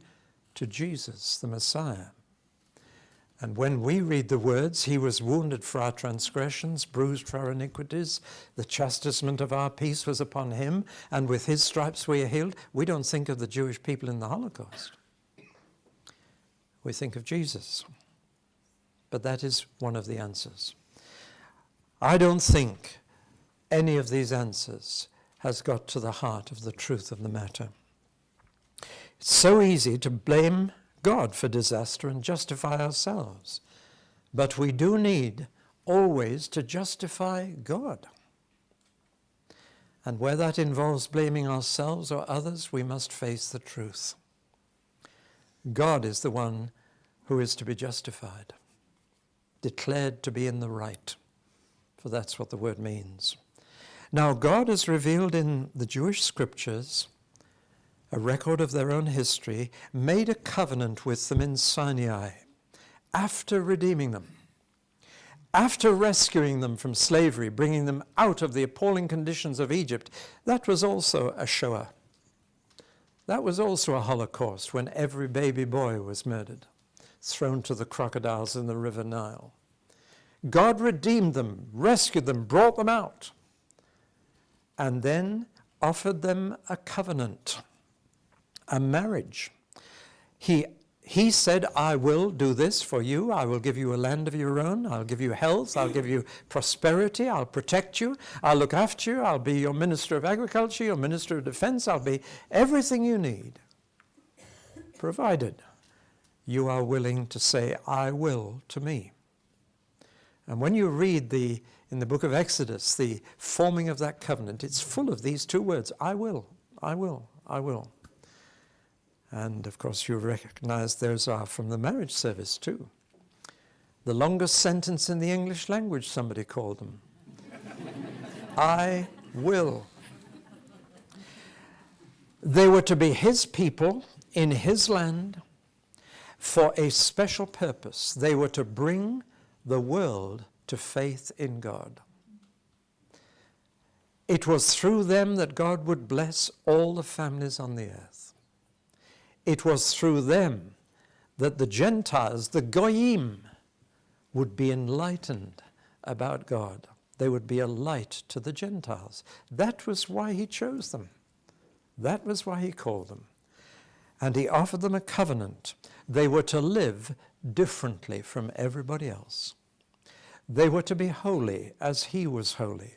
to Jesus, the Messiah. And when we read the words, he was wounded for our transgressions, bruised for our iniquities, the chastisement of our peace was upon him, and with his stripes we are healed, we don't think of the Jewish people in the Holocaust. We think of Jesus. But that is one of the answers. I don't think any of these answers has got to the heart of the truth of the matter. It's so easy to blame God for disaster and justify ourselves. But we do need always to justify God. And where that involves blaming ourselves or others, we must face the truth. God is the one who is to be justified, declared to be in the right, for that's what the word means. Now, God has revealed in the Jewish scriptures a record of their own history, made a covenant with them in Sinai after redeeming them, after rescuing them from slavery, bringing them out of the appalling conditions of Egypt. That was also a Shoah. That was also a Holocaust, when every baby boy was murdered, thrown to the crocodiles in the River Nile. God redeemed them, rescued them, brought them out, and then offered them a covenant, a marriage. He said, I will do this for you. I will give you a land of your own. I'll give you health. I'll give you prosperity. I'll protect you. I'll look after you. I'll be your minister of agriculture, your minister of defense. I'll be everything you need, provided you are willing to say, I will, to me. And when you read in the book of Exodus, the forming of that covenant, it's full of these two words, I will, I will, I will. And of course you recognize those are from the marriage service too. The longest sentence in the English language, somebody called them. I will. They were to be his people in his land for a special purpose. They were to bring the world to faith in God. It was through them that God would bless all the families on the earth. It was through them that the Gentiles, the Goyim, would be enlightened about God. They would be a light to the Gentiles. That was why he chose them. That was why he called them. And he offered them a covenant. They were to live differently from everybody else. They were to be holy as he was holy.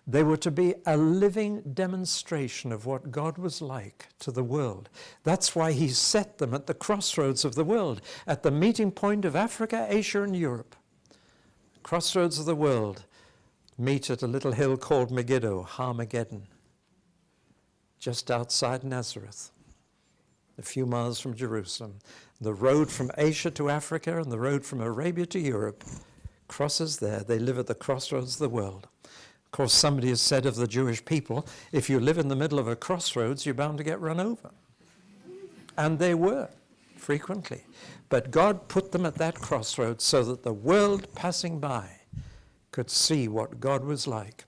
They were to be a living demonstration of what God was like to the world. That's why he set them at the crossroads of the world, at the meeting point of Africa, Asia, and Europe. Crossroads of the world meet at a little hill called Megiddo, Harmageddon, just outside Nazareth, a few miles from Jerusalem. The road from Asia to Africa and the road from Arabia to Europe crosses there. They live at the crossroads of the world. Of course, somebody has said of the Jewish people, if you live in the middle of a crossroads, you're bound to get run over. And they were, frequently. But God put them at that crossroads so that the world passing by could see what God was like,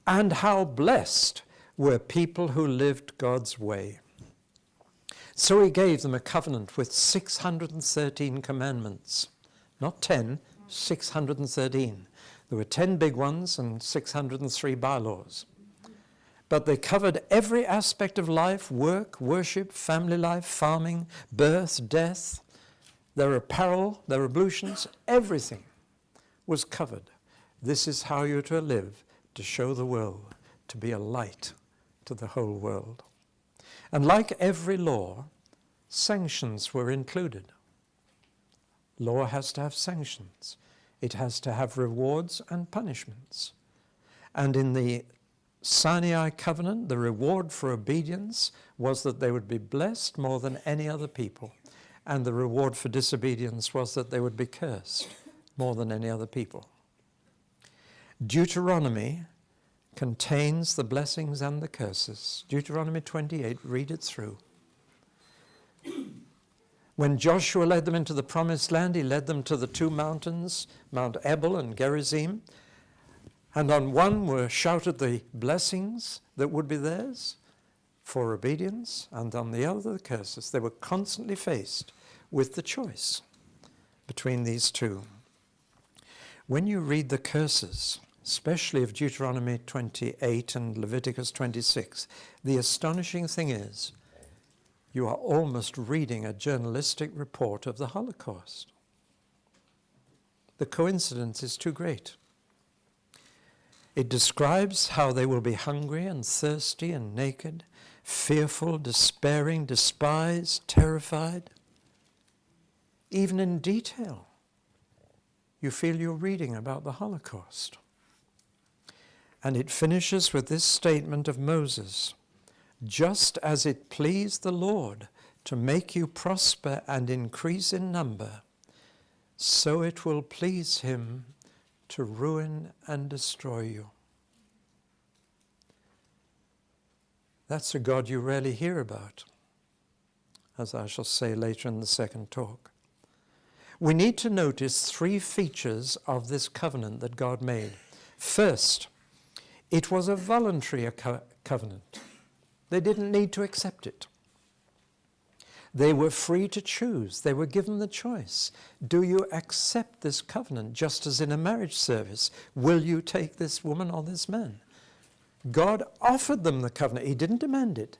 and how blessed were people who lived God's way. So he gave them a covenant with 613 commandments. Not 10, 613. There were 10 big ones and 603 bylaws. But they covered every aspect of life: work, worship, family life, farming, birth, death, their apparel, their ablutions, everything was covered. This is how you're to live, to show the world, to be a light to the whole world. And like every law, sanctions were included. Law has to have sanctions. It has to have rewards and punishments. And in the Sinai covenant, the reward for obedience was that they would be blessed more than any other people. And the reward for disobedience was that they would be cursed more than any other people. Deuteronomy contains the blessings and the curses. Deuteronomy 28, read it through. When Joshua led them into the promised land, he led them to the two mountains, Mount Ebal and Gerizim. And on one were shouted the blessings that would be theirs for obedience, and on the other the curses. They were constantly faced with the choice between these two. When you read the curses, especially of Deuteronomy 28 and Leviticus 26, the astonishing thing is you are almost reading a journalistic report of the Holocaust. The coincidence is too great. It describes how they will be hungry and thirsty and naked, fearful, despairing, despised, terrified. Even in detail, you feel you're reading about the Holocaust. And it finishes with this statement of Moses: just as it pleased the Lord to make you prosper and increase in number, so it will please him to ruin and destroy you. That's a God you rarely hear about, as I shall say later in the second talk. We need to notice three features of this covenant that God made. First, it was a voluntary covenant. They didn't need to accept it. They were free to choose. They were given the choice. Do you accept this covenant? Just as in a marriage service, will you take this woman or this man? God offered them the covenant. He didn't demand it.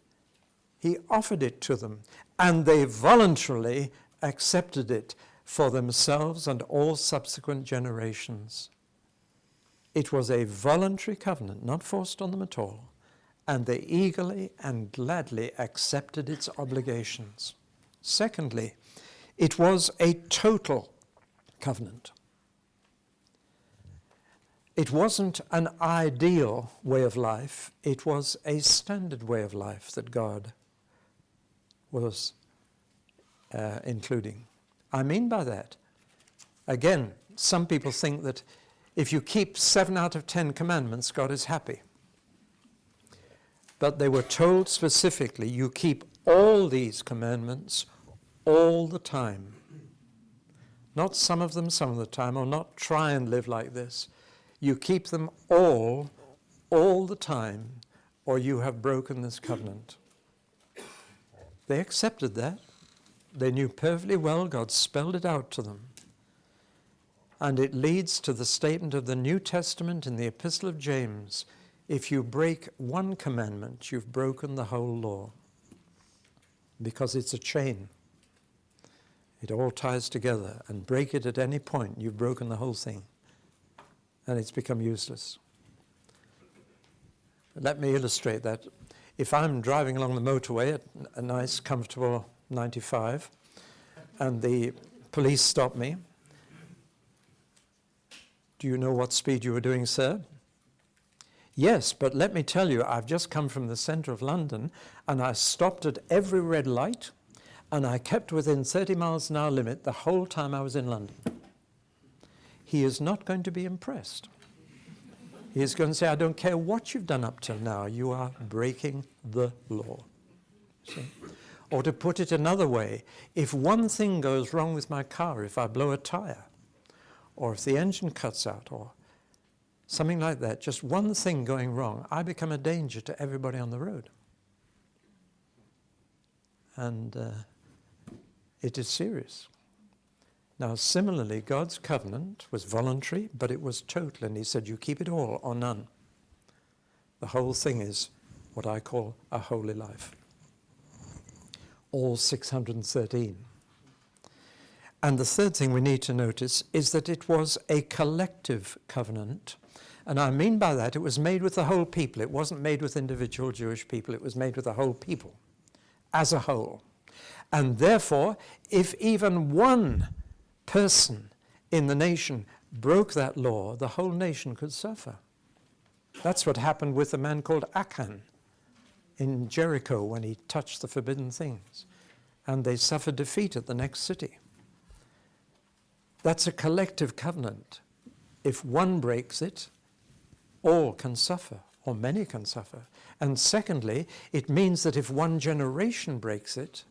He offered it to them. And they voluntarily accepted it for themselves and all subsequent generations. It was a voluntary covenant, not forced on them at all. And they eagerly and gladly accepted its obligations. Secondly, it was a total covenant. It wasn't an ideal way of life. It was a standard way of life that God was including. I mean by that, again, some people think that if you keep 7 out of 10 commandments, God is happy. But they were told specifically, you keep all these commandments all the time. Not some of them some of the time, or not try and live like this. You keep them all the time, or you have broken this covenant. They accepted that. They knew perfectly well God spelled it out to them. And it leads to the statement of the New Testament in the Epistle of James: if you break one commandment, you've broken the whole law. Because it's a chain. It all ties together, and break it at any point, you've broken the whole thing. And it's become useless. Let me illustrate that. If I'm driving along the motorway at a nice, comfortable 95, and the police stop me, do you know what speed you were doing, sir? Yes, but let me tell you, I've just come from the centre of London, and I stopped at every red light, and I kept within 30 miles an hour limit the whole time I was in London. He is not going to be impressed. He is going to say, I don't care what you've done up till now, you are breaking the law. See? Or to put it another way, if one thing goes wrong with my car, if I blow a tire, or if the engine cuts out, or something like that, just one thing going wrong, I become a danger to everybody on the road. And it is serious. Now, similarly, God's covenant was voluntary, but it was total, and he said, you keep it all or none. The whole thing is what I call a holy life. All 613. And the third thing we need to notice is that it was a collective covenant. And I mean by that, it was made with the whole people. It wasn't made with individual Jewish people. It was made with the whole people as a whole. And therefore, if even one person in the nation broke that law, the whole nation could suffer. That's what happened with a man called Achan in Jericho when he touched the forbidden things. And they suffered defeat at the next city. That's a collective covenant. If one breaks it, all can suffer, or many can suffer. And secondly, it means that if one generation breaks it,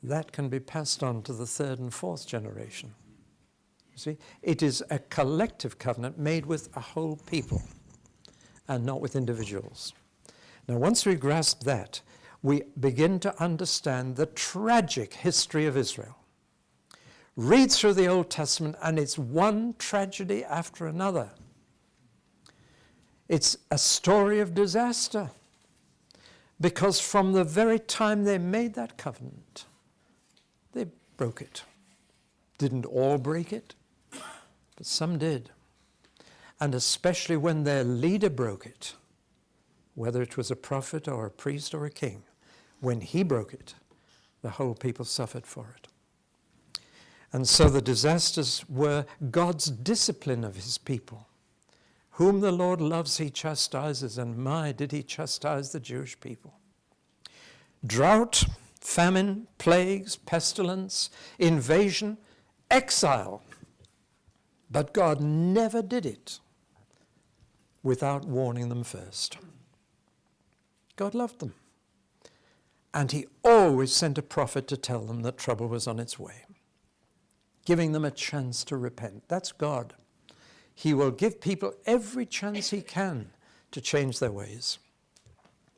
that can be passed on to the third and fourth generation. See, it is a collective covenant made with a whole people and not with individuals. Now, once we grasp that, we begin to understand the tragic history of Israel. Read through the Old Testament and it's one tragedy after another. It's a story of disaster because from the very time they made that covenant, they broke it. Didn't all break it, but some did. And especially when their leader broke it, whether it was a prophet or a priest or a king, when he broke it, the whole people suffered for it. And so the disasters were God's discipline of his people. Whom the Lord loves, he chastises, and my, did he chastise the Jewish people. Drought, famine, plagues, pestilence, invasion, exile. But God never did it without warning them first. God loved them. And he always sent a prophet to tell them that trouble was on its way, giving them a chance to repent. That's God. He will give people every chance he can to change their ways.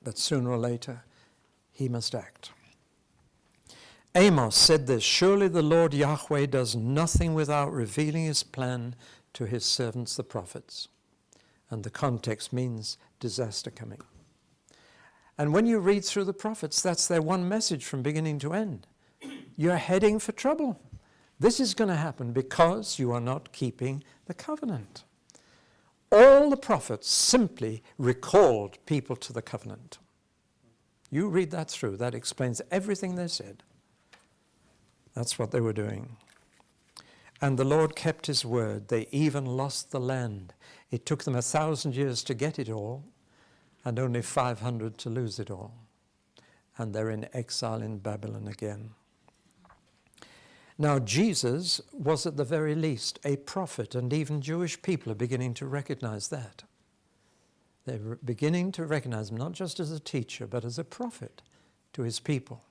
But sooner or later, he must act. Amos said this, surely the Lord Yahweh does nothing without revealing his plan to his servants, the prophets. And the context means disaster coming. And when you read through the prophets, that's their one message from beginning to end. You're heading for trouble. This is going to happen because you are not keeping the covenant. All the prophets simply recalled people to the covenant. You read that through. That explains everything they said. That's what they were doing. And the Lord kept his word. They even lost the land. It took them 1,000 years to get it all, and only 500 to lose it all. And they're in exile in Babylon again. Now, Jesus was at the very least a prophet, and even Jewish people are beginning to recognize that. They're beginning to recognize him not just as a teacher, but as a prophet to his people.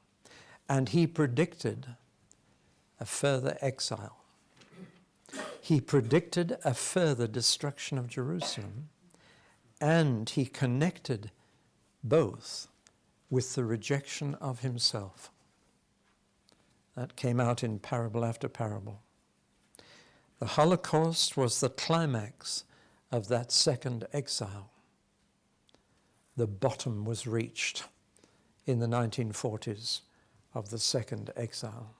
And he predicted a further exile. He predicted a further destruction of Jerusalem, and he connected both with the rejection of himself. That came out in parable after parable. The Holocaust was the climax of that second exile. The bottom was reached in the 1940s of the second exile.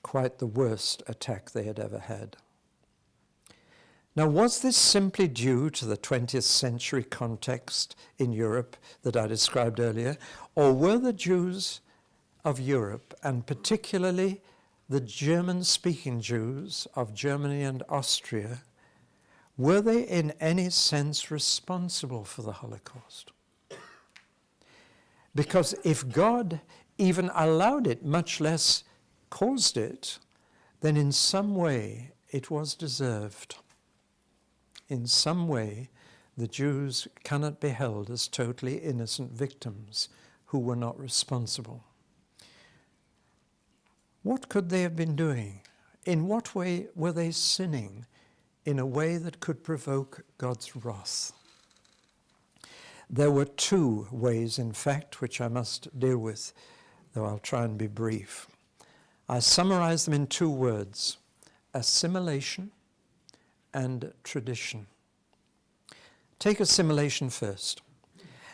Quite the worst attack they had ever had. Now, was this simply due to the 20th century context in Europe that I described earlier, or were the Jews of Europe, and particularly the German-speaking Jews of Germany and Austria, were they in any sense responsible for the Holocaust? Because if God even allowed it, much less caused it, then in some way it was deserved. In some way, the Jews cannot be held as totally innocent victims who were not responsible. What could they have been doing? In what way were they sinning in a way that could provoke God's wrath? There were two ways, in fact, which I must deal with, though I'll try and be brief. I summarize them in two words: assimilation and tradition. Take assimilation first.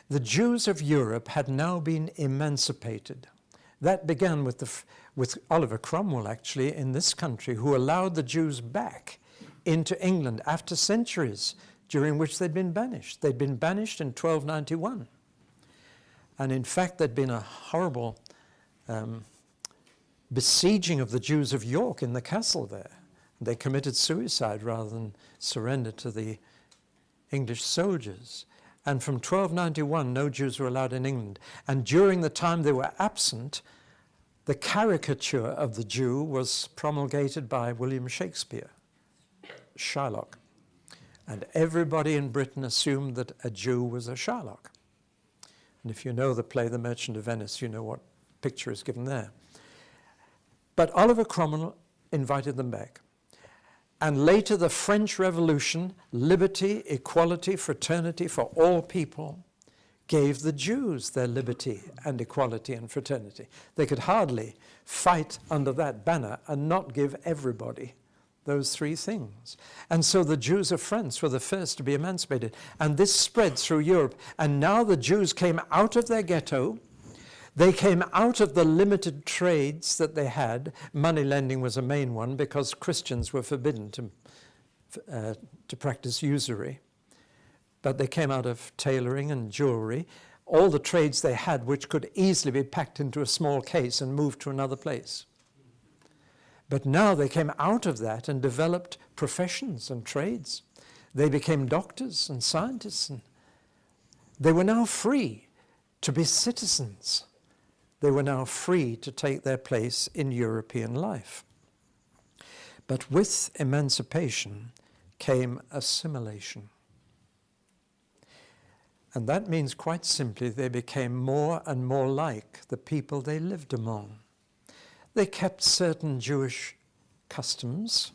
The Jews of Europe had now been emancipated. That began with Oliver Cromwell, actually, in this country, who allowed the Jews back into England after centuries during which they'd been banished. They'd been banished in 1291. And in fact, there'd been a horrible besieging of the Jews of York in the castle there. They committed suicide rather than surrender to the English soldiers. And from 1291, no Jews were allowed in England. And during the time they were absent, the caricature of the Jew was promulgated by William Shakespeare, Shylock. And everybody in Britain assumed that a Jew was a Shylock. And if you know the play The Merchant of Venice, you know what picture is given there. But Oliver Cromwell invited them back. And later the French Revolution, liberty, equality, fraternity for all people, gave the Jews their liberty and equality and fraternity. They could hardly fight under that banner and not give everybody those three things. And so the Jews of France were the first to be emancipated. And this spread through Europe. And now the Jews came out of their ghetto. They came out of the limited trades that they had. Money lending was a main one because Christians were forbidden to practice usury. But they came out of tailoring and jewelry, all the trades they had which could easily be packed into a small case and moved to another place. But now they came out of that and developed professions and trades. They became doctors and scientists. And they were now free to be citizens. They were now free to take their place in European life. But with emancipation came assimilation. And that means quite simply they became more and more like the people they lived among. They kept certain Jewish customs,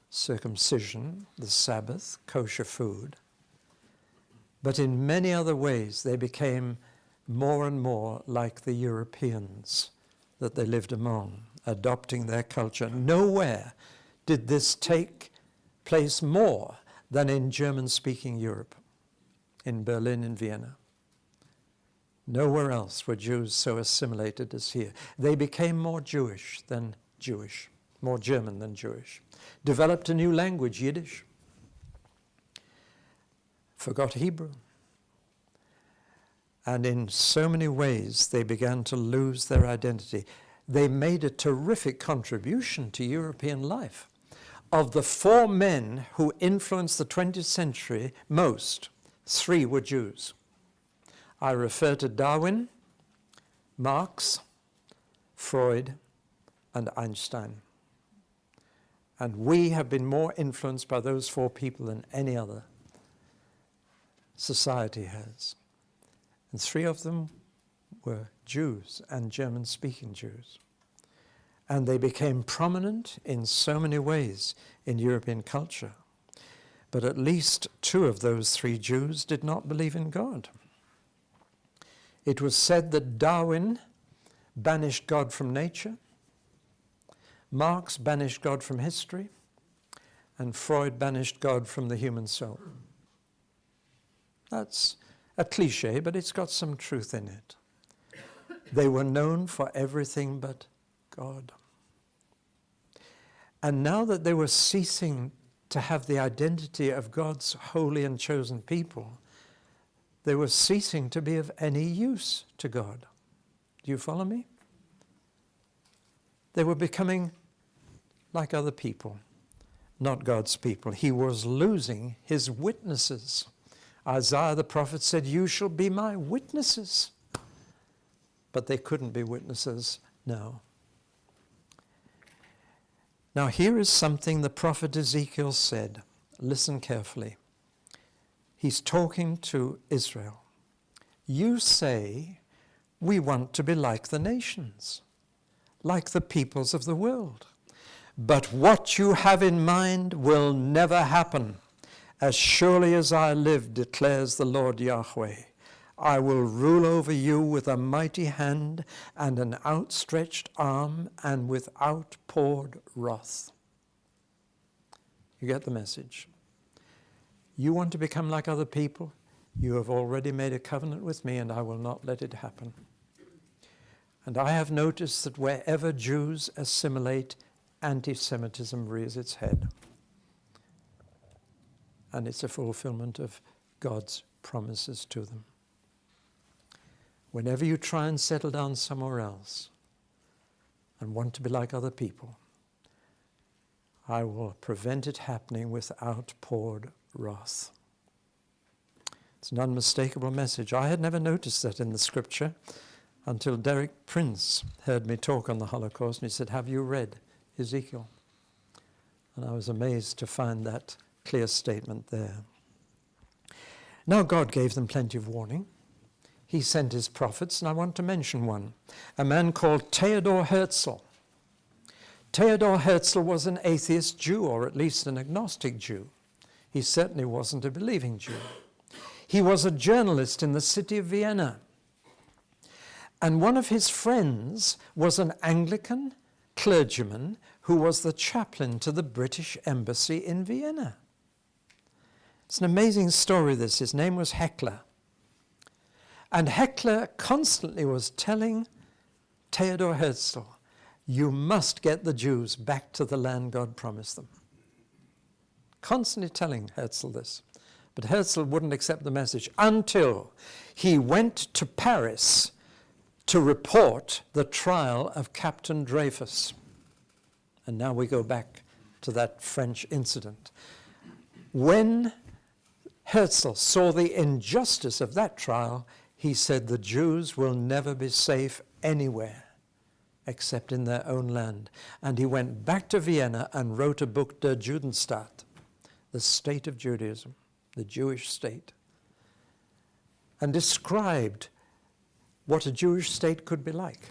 circumcision, the Sabbath, kosher food. But in many other ways they became more and more like the Europeans that they lived among, adopting their culture. Nowhere did this take place more than in German-speaking Europe, in Berlin and Vienna. Nowhere else were Jews so assimilated as here. They became more Jewish than Jewish, more German than Jewish. Developed a new language, Yiddish. Forgot Hebrew. And in so many ways, they began to lose their identity. They made a terrific contribution to European life. Of the four men who influenced the 20th century most, three were Jews. I refer to Darwin, Marx, Freud, and Einstein. And we have been more influenced by those four people than any other society has. And three of them were Jews and German-speaking Jews. And they became prominent in so many ways in European culture. But at least two of those three Jews did not believe in God. It was said that Darwin banished God from nature, Marx banished God from history, and Freud banished God from the human soul. That's a cliche, but it's got some truth in it. They were known for everything but God. And now that they were ceasing to have the identity of God's holy and chosen people, they were ceasing to be of any use to God. Do you follow me? They were becoming like other people, not God's people. He was losing his witnesses. Isaiah the prophet said, "You shall be my witnesses." But they couldn't be witnesses now. Now here is something the prophet Ezekiel said. Listen carefully. He's talking to Israel. You say, we want to be like the nations, like the peoples of the world. But what you have in mind will never happen. As surely as I live, declares the Lord Yahweh, I will rule over you with a mighty hand and an outstretched arm and with outpoured wrath. You get the message? You want to become like other people? You have already made a covenant with me, and I will not let it happen. And I have noticed that wherever Jews assimilate, anti-Semitism rears its head. And it's a fulfillment of God's promises to them. Whenever you try and settle down somewhere else and want to be like other people, I will prevent it happening with outpoured wrath. It's an unmistakable message. I had never noticed that in the scripture until Derek Prince heard me talk on the Holocaust, and he said, "Have you read Ezekiel?" And I was amazed to find that clear statement there. Now God gave them plenty of warning. He sent his prophets, and I want to mention one, a man called Theodor Herzl. Theodor Herzl was an atheist Jew, or at least an agnostic Jew. He certainly wasn't a believing Jew. He was a journalist in the city of Vienna. And one of his friends was an Anglican clergyman who was the chaplain to the British embassy in Vienna. It's an amazing story, this. His name was Heckler. And Heckler constantly was telling Theodor Herzl, "You must get the Jews back to the land God promised them." Constantly telling Herzl this. But Herzl wouldn't accept the message until he went to Paris to report the trial of Captain Dreyfus. And now we go back to that French incident. When Herzl saw the injustice of that trial, he said the Jews will never be safe anywhere except in their own land. And he went back to Vienna and wrote a book, Der Judenstaat, the state of Judaism, the Jewish state, and described what a Jewish state could be like.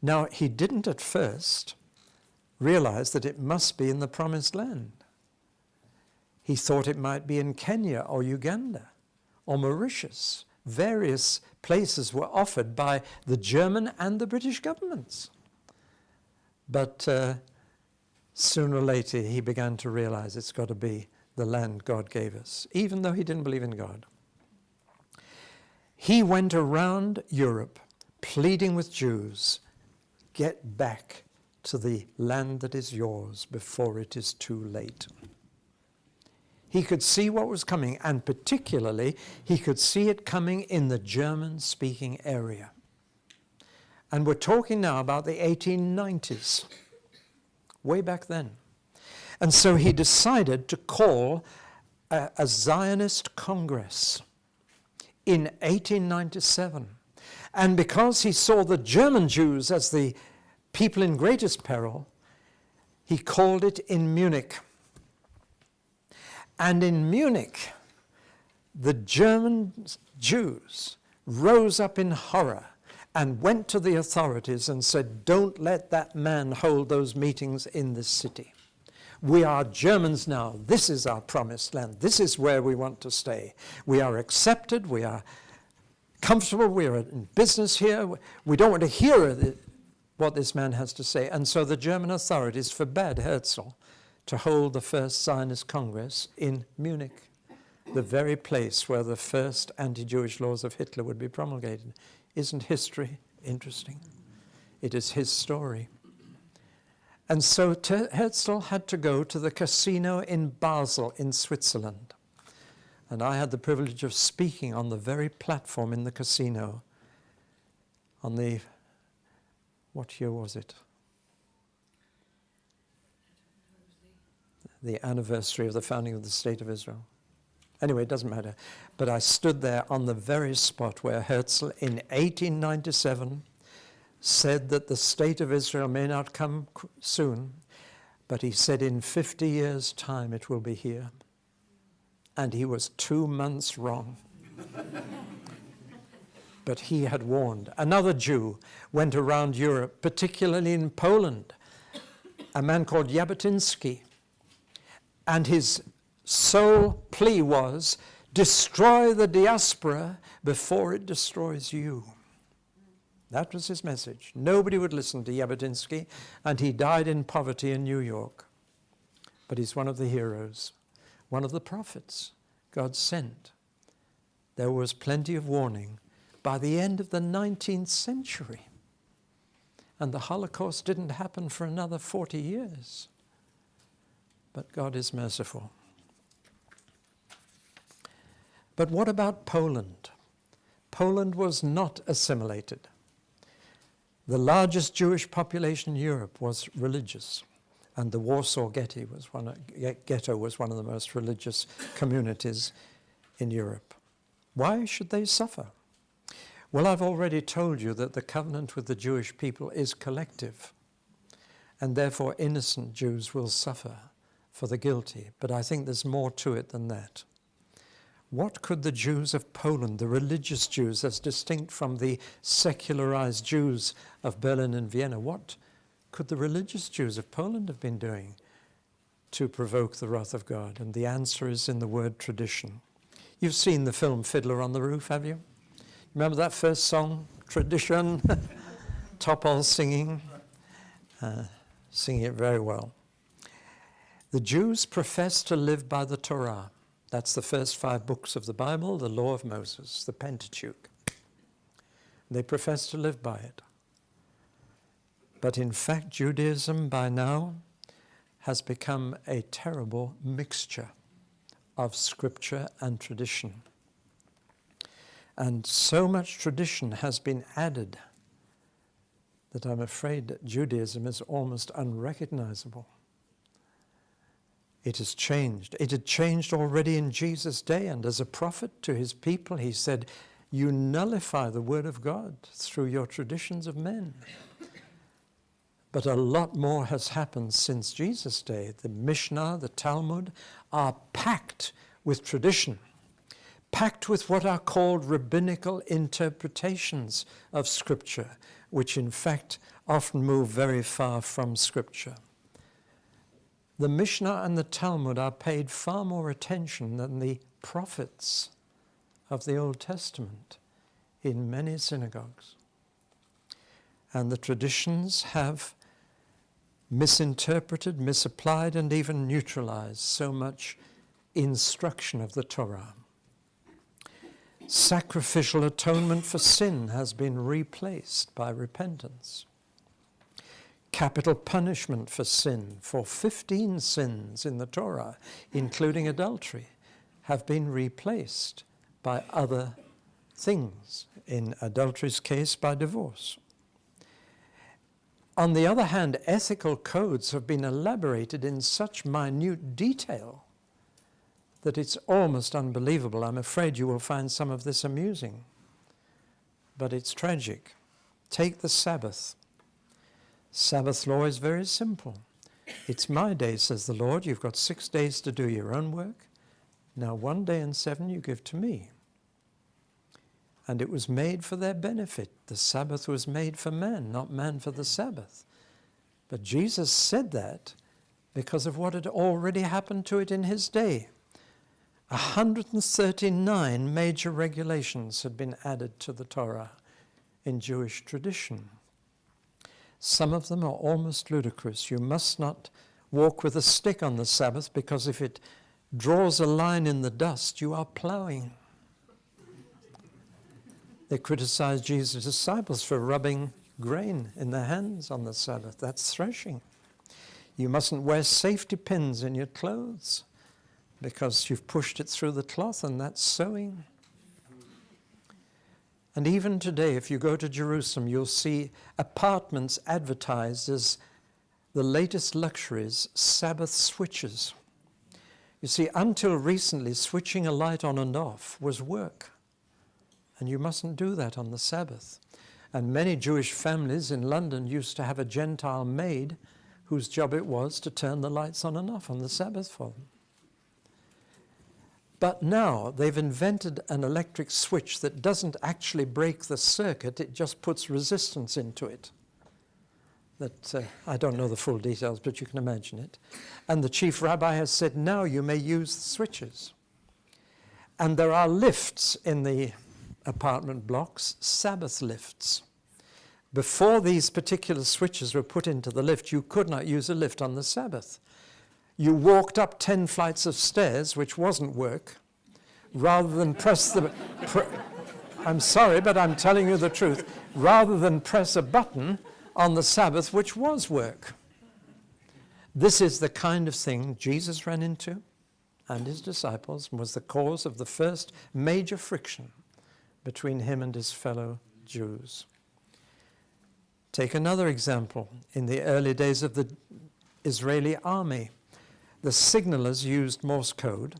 Now, he didn't at first realize that it must be in the promised land. He thought it might be in Kenya or Uganda or Mauritius. Various places were offered by the German and the British governments. But sooner or later, he began to realize it's got to be the land God gave us, even though he didn't believe in God. He went around Europe pleading with Jews, "Get back to the land that is yours before it is too late." He could see what was coming, and particularly, he could see it coming in the German-speaking area. And we're talking now about the 1890s, way back then. And so he decided to call a Zionist Congress in 1897. And because he saw the German Jews as the people in greatest peril, he called it in Munich. And in Munich, the German Jews rose up in horror and went to the authorities and said, "Don't let that man hold those meetings in this city. We are Germans now. This is our promised land. This is where we want to stay. We are accepted. We are comfortable. We are in business here. We don't want to hear what this man has to say." And so the German authorities forbade Herzl to hold the first Zionist Congress in Munich, the very place where the first anti-Jewish laws of Hitler would be promulgated. Isn't history interesting? It is his story. And so Herzl had to go to the casino in Basel in Switzerland. And I had the privilege of speaking on the very platform in the casino on the, what year was it? The anniversary of the founding of the State of Israel. Anyway, it doesn't matter. But I stood there on the very spot where Herzl in 1897 said that the State of Israel may not come soon, but he said in 50 years' time it will be here. And he was 2 months wrong. But he had warned. Another Jew went around Europe, particularly in Poland, a man called Jabotinsky. And his sole plea was, "Destroy the diaspora before it destroys you." That was his message. Nobody would listen to Jabotinsky, and he died in poverty in New York. But he's one of the heroes, one of the prophets God sent. There was plenty of warning by the end of the 19th century. And the Holocaust didn't happen for another 40 years. But God is merciful. But what about Poland? Poland was not assimilated. The largest Jewish population in Europe was religious, and the Warsaw Ghetto was one of the most religious communities in Europe. Why should they suffer? Well, I've already told you that the covenant with the Jewish people is collective, and therefore innocent Jews will suffer for the guilty. But I think there's more to it than that. What could the Jews of Poland, the religious Jews, as distinct from the secularized Jews of Berlin and Vienna, what could the religious Jews of Poland have been doing to provoke the wrath of God? And the answer is in the word tradition. You've seen the film Fiddler on the Roof, have you? Remember that first song, Tradition? Topol singing it very well. The Jews profess to live by the Torah. That's the first 5 books of the Bible, the law of Moses, the Pentateuch. They profess to live by it. But in fact, Judaism by now has become a terrible mixture of scripture and tradition. And so much tradition has been added that I'm afraid that Judaism is almost unrecognizable. It has changed. It had changed already in Jesus' day, and as a prophet to his people, he said, "You nullify the word of God through your traditions of men." But a lot more has happened since Jesus' day. The Mishnah, the Talmud are packed with tradition, packed with what are called rabbinical interpretations of Scripture, which in fact often move very far from Scripture. The Mishnah and the Talmud are paid far more attention than the prophets of the Old Testament in many synagogues. And the traditions have misinterpreted, misapplied, and even neutralized so much instruction of the Torah. Sacrificial atonement for sin has been replaced by repentance. Capital punishment for sin, for 15 sins in the Torah, including adultery, have been replaced by other things, in adultery's case by divorce. On the other hand, ethical codes have been elaborated in such minute detail that it's almost unbelievable. I'm afraid you will find some of this amusing, but it's tragic. Take the Sabbath. Sabbath law is very simple. It's my day, says the Lord. You've got 6 days to do your own work. Now 1 day and 7 you give to me. And it was made for their benefit. The Sabbath was made for man, not man for the Sabbath. But Jesus said that because of what had already happened to it in his day. 139 major regulations had been added to the Torah in Jewish tradition. Some of them are almost ludicrous. You must not walk with a stick on the Sabbath because if it draws a line in the dust, you are plowing. They criticized Jesus' disciples for rubbing grain in their hands on the Sabbath. That's threshing. You mustn't wear safety pins in your clothes because you've pushed it through the cloth, and that's sewing. And even today, if you go to Jerusalem, you'll see apartments advertised as the latest luxuries, Sabbath switches. You see, until recently, switching a light on and off was work. And you mustn't do that on the Sabbath. And many Jewish families in London used to have a Gentile maid whose job it was to turn the lights on and off on the Sabbath for them. But now they've invented an electric switch that doesn't actually break the circuit, it just puts resistance into it. That I don't know the full details, but you can imagine it. And the chief rabbi has said, now you may use the switches. And there are lifts in the apartment blocks, Sabbath lifts. Before these particular switches were put into the lift, you could not use a lift on the Sabbath. You walked up 10 flights of stairs, which wasn't work, rather than press the... I'm sorry, but I'm telling you the truth. Rather than press a button on the Sabbath, which was work. This is the kind of thing Jesus ran into and his disciples, and was the cause of the first major friction between him and his fellow Jews. Take another example. In the early days of the Israeli army, the signalers used Morse code,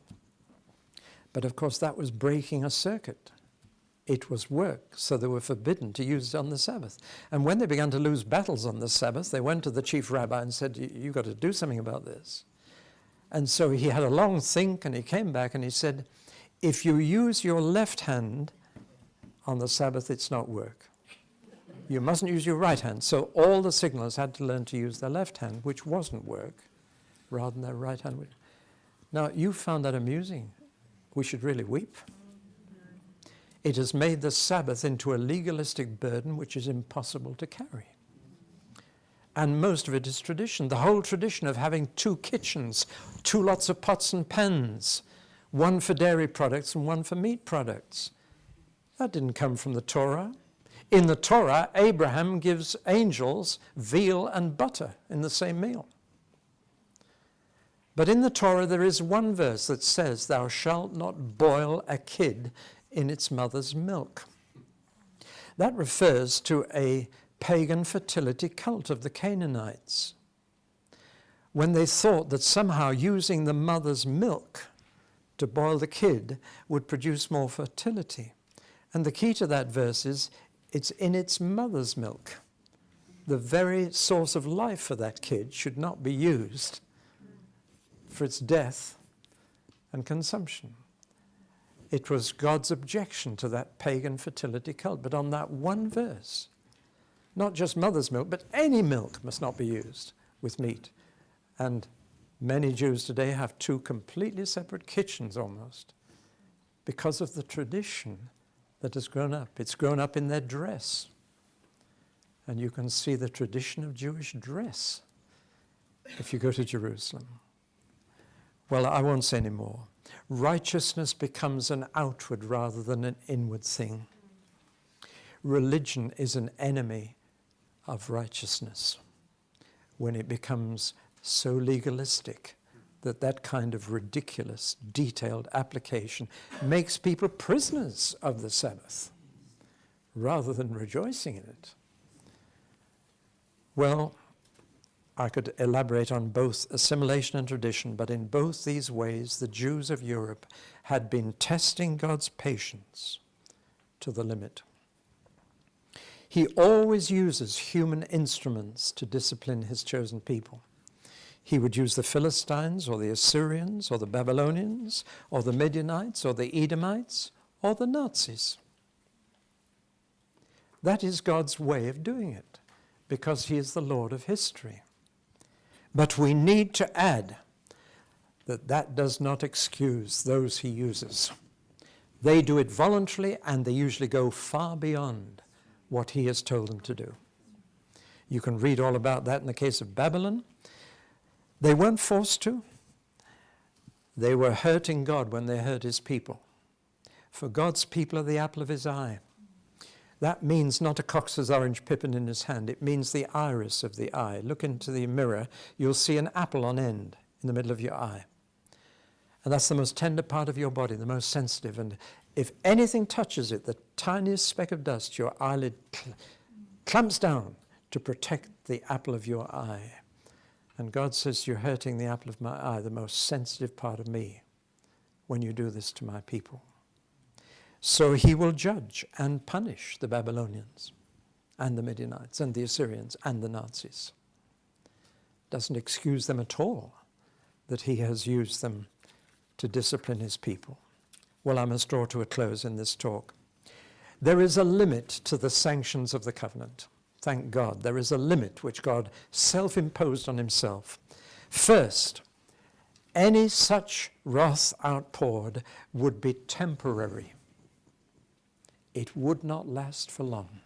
But of course that was breaking a circuit. It was work, so they were forbidden to use it on the Sabbath. And when they began to lose battles on the Sabbath, they went to the chief rabbi and said, you've got to do something about this. And so he had a long think, and he came back and he said, if you use your left hand on the Sabbath, it's not work. You mustn't use your right hand. So all the signalers had to learn to use their left hand, which wasn't work, rather than their right hand. Now, you found that amusing. We should really weep. It has made the Sabbath into a legalistic burden which is impossible to carry. And most of it is tradition. The whole tradition of having 2 kitchens, 2 lots of pots and pans, one for dairy products and one for meat products. That didn't come from the Torah. In the Torah, Abraham gives angels veal and butter in the same meal. But in the Torah there is one verse that says, thou shalt not boil a kid in its mother's milk. That refers to a pagan fertility cult of the Canaanites, when they thought that somehow using the mother's milk to boil the kid would produce more fertility. And the key to that verse is, it's in its mother's milk. The very source of life for that kid should not be used for its death and consumption. It was God's objection to that pagan fertility cult. But on that one verse, not just mother's milk, but any milk must not be used with meat. And many Jews today have 2 completely separate kitchens almost, because of the tradition that has grown up. It's grown up in their dress. And you can see the tradition of Jewish dress if you go to Jerusalem. Well, I won't say any more. Righteousness becomes an outward rather than an inward thing. Religion is an enemy of righteousness when it becomes so legalistic that that kind of ridiculous, detailed application makes people prisoners of the Sabbath rather than rejoicing in it. Well, I could elaborate on both assimilation and tradition, but in both these ways, the Jews of Europe had been testing God's patience to the limit. He always uses human instruments to discipline his chosen people. He would use the Philistines, or the Assyrians, or the Babylonians, or the Midianites, or the Edomites, or the Nazis. That is God's way of doing it, because he is the Lord of history. But we need to add that that does not excuse those he uses. They do it voluntarily, and they usually go far beyond what he has told them to do. You can read all about that in the case of Babylon. They weren't forced to. They were hurting God when they hurt his people. For God's people are the apple of his eye. That means not a Cox's orange pippin in his hand. It means the iris of the eye. Look into the mirror, you'll see an apple on end in the middle of your eye. And that's the most tender part of your body, the most sensitive. And if anything touches it, the tiniest speck of dust, your eyelid clamps down to protect the apple of your eye. And God says, you're hurting the apple of my eye, the most sensitive part of me, when you do this to my people. So he will judge and punish the Babylonians and the Midianites and the Assyrians and the Nazis. Doesn't excuse them at all that he has used them to discipline his people. Well, I must draw to a close in this talk. There is a limit to the sanctions of the covenant. Thank God, there is a limit which God self-imposed on himself. First, any such wrath outpoured would be temporary. It would not last for long.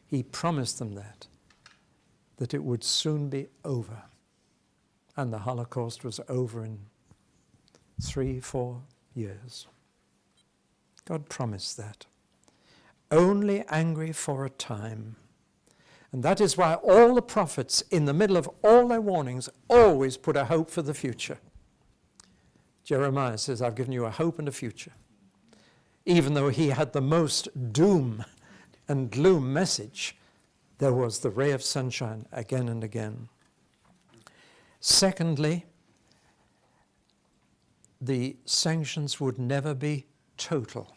He promised them that it would soon be over. And the Holocaust was over in 3-4 years. God promised that. Only angry for a time. And that is why all the prophets, in the middle of all their warnings, always put a hope for the future. Jeremiah says, I've given you a hope and a future. Even though he had the most doom and gloom message, there was the ray of sunshine again and again. Secondly, the sanctions would never be total.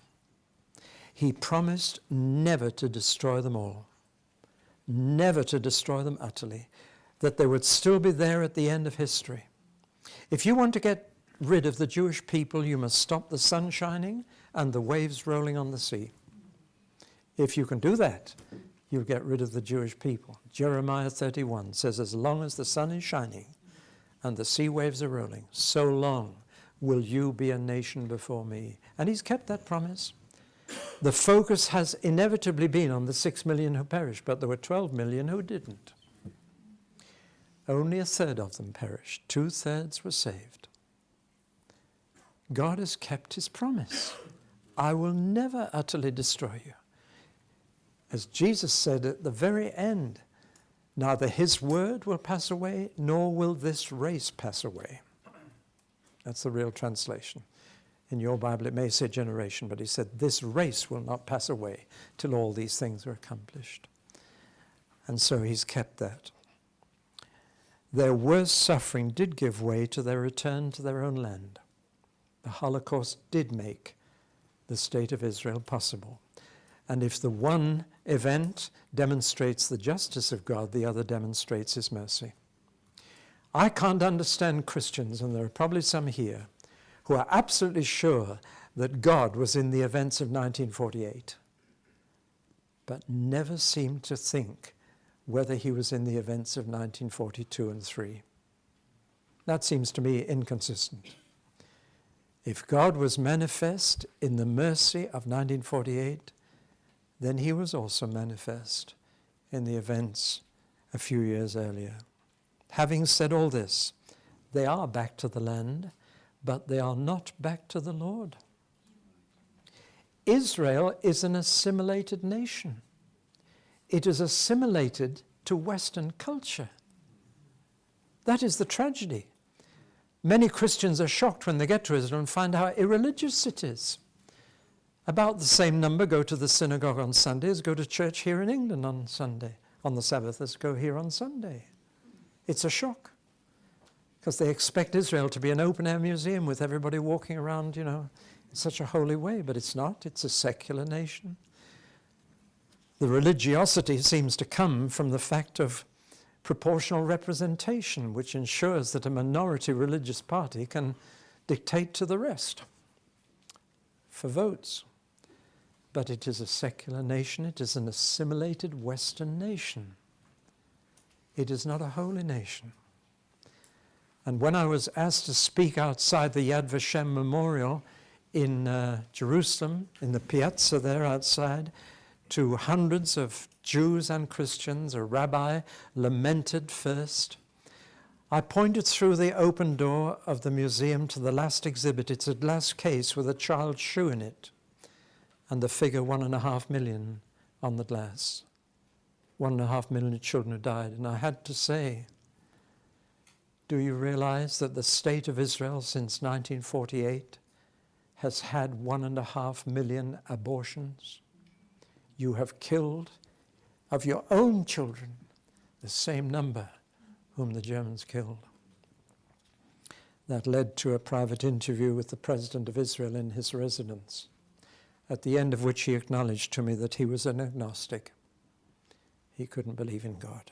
He promised never to destroy them all, never to destroy them utterly, that they would still be there at the end of history. If you want to get rid of the Jewish people, you must stop the sun shining and the waves rolling on the sea. If you can do that, you'll get rid of the Jewish people. Jeremiah 31 says, as long as the sun is shining and the sea waves are rolling, so long will you be a nation before me. And he's kept that promise. The focus has inevitably been on the 6 million who perished, but there were 12 million who didn't. Only a third of them perished. 2/3 were saved. God has kept his promise. I will never utterly destroy you. As Jesus said at the very end, neither his word will pass away, nor will this race pass away. That's the real translation. In your Bible it may say generation, but he said this race will not pass away till all these things are accomplished. And so he's kept that. Their worst suffering did give way to their return to their own land. The Holocaust did make the state of Israel possible. And if the one event demonstrates the justice of God, the other demonstrates his mercy. I can't understand Christians, and there are probably some here, who are absolutely sure that God was in the events of 1948, but never seem to think whether he was in the events of 1942 and 3. That seems to me inconsistent. If God was manifest in the mercy of 1948, then he was also manifest in the events a few years earlier. Having said all this, they are back to the land, but they are not back to the Lord. Israel is an assimilated nation. It is assimilated to Western culture. That is the tragedy. Many Christians are shocked when they get to Israel and find how irreligious it is. About the same number go to the synagogue on Sunday as go to church here in England on Sunday, on the Sabbath, as go here on Sunday. It's a shock, because they expect Israel to be an open-air museum with everybody walking around, in such a holy way, but it's not. It's a secular nation. The religiosity seems to come from the fact of proportional representation, which ensures that a minority religious party can dictate to the rest for votes. But it is a secular nation. It is an assimilated Western nation. It is not a holy nation. And when I was asked to speak outside the Yad Vashem Memorial in Jerusalem, in the piazza there outside, to hundreds of Jews and Christians, a rabbi lamented first. I pointed through the open door of the museum to the last exhibit. It's a glass case with a child's shoe in it, and the figure 1.5 million on the glass. 1.5 million children who died. And I had to say, do you realize that the state of Israel since 1948 has had 1.5 million abortions? You have killed, of your own children, the same number whom the Germans killed. That led to a private interview with the President of Israel in his residence, at the end of which he acknowledged to me that he was an agnostic. He couldn't believe in God.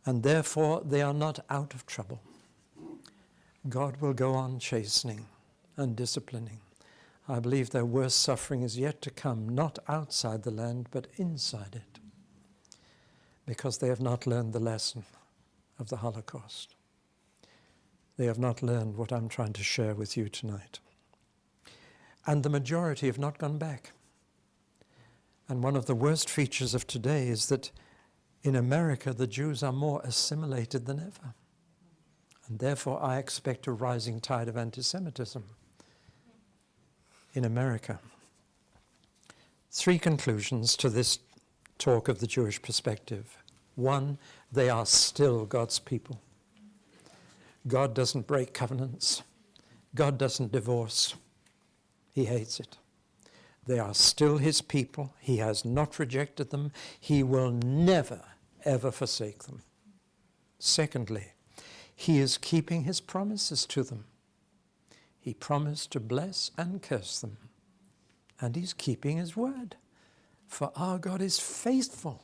And therefore, they are not out of trouble. God will go on chastening and disciplining. I believe their worst suffering is yet to come, not outside the land, but inside it, because they have not learned the lesson of the Holocaust. They have not learned what I'm trying to share with you tonight. And the majority have not gone back. And one of the worst features of today is that in America, the Jews are more assimilated than ever. And therefore, I expect a rising tide of anti-Semitism in America. 3 conclusions to this talk of the Jewish perspective. 1, they are still God's people. God doesn't break covenants. God doesn't divorce. He hates it. They are still his people. He has not rejected them. He will never, ever forsake them. Secondly, he is keeping his promises to them. He promised to bless and curse them. And he's keeping his word. For our God is faithful.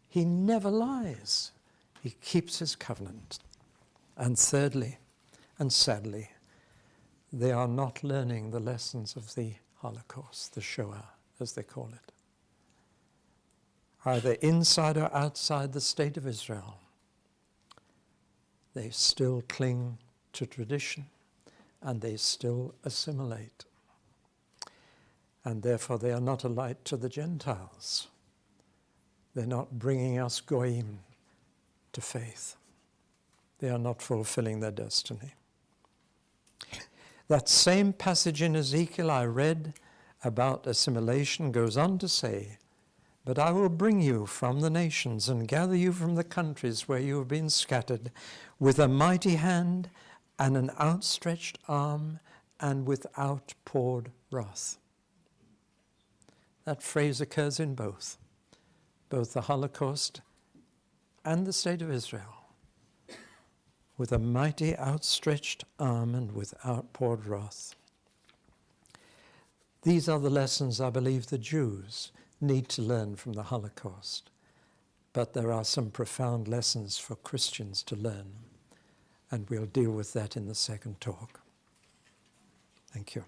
He never lies. He keeps his covenant. And thirdly, and sadly, they are not learning the lessons of the Holocaust, the Shoah, as they call it. Either inside or outside the state of Israel, they still cling to tradition and they still assimilate. And therefore they are not a light to the Gentiles. They're not bringing us goyim to faith. They are not fulfilling their destiny. That same passage in Ezekiel I read about assimilation goes on to say, "But I will bring you from the nations and gather you from the countries where you have been scattered with a mighty hand and an outstretched arm and with outpoured wrath." That phrase occurs in both the Holocaust and the state of Israel. With a mighty outstretched arm and with outpoured wrath. These are the lessons I believe the Jews need to learn from the Holocaust. But there are some profound lessons for Christians to learn, and we'll deal with that in the second talk. Thank you.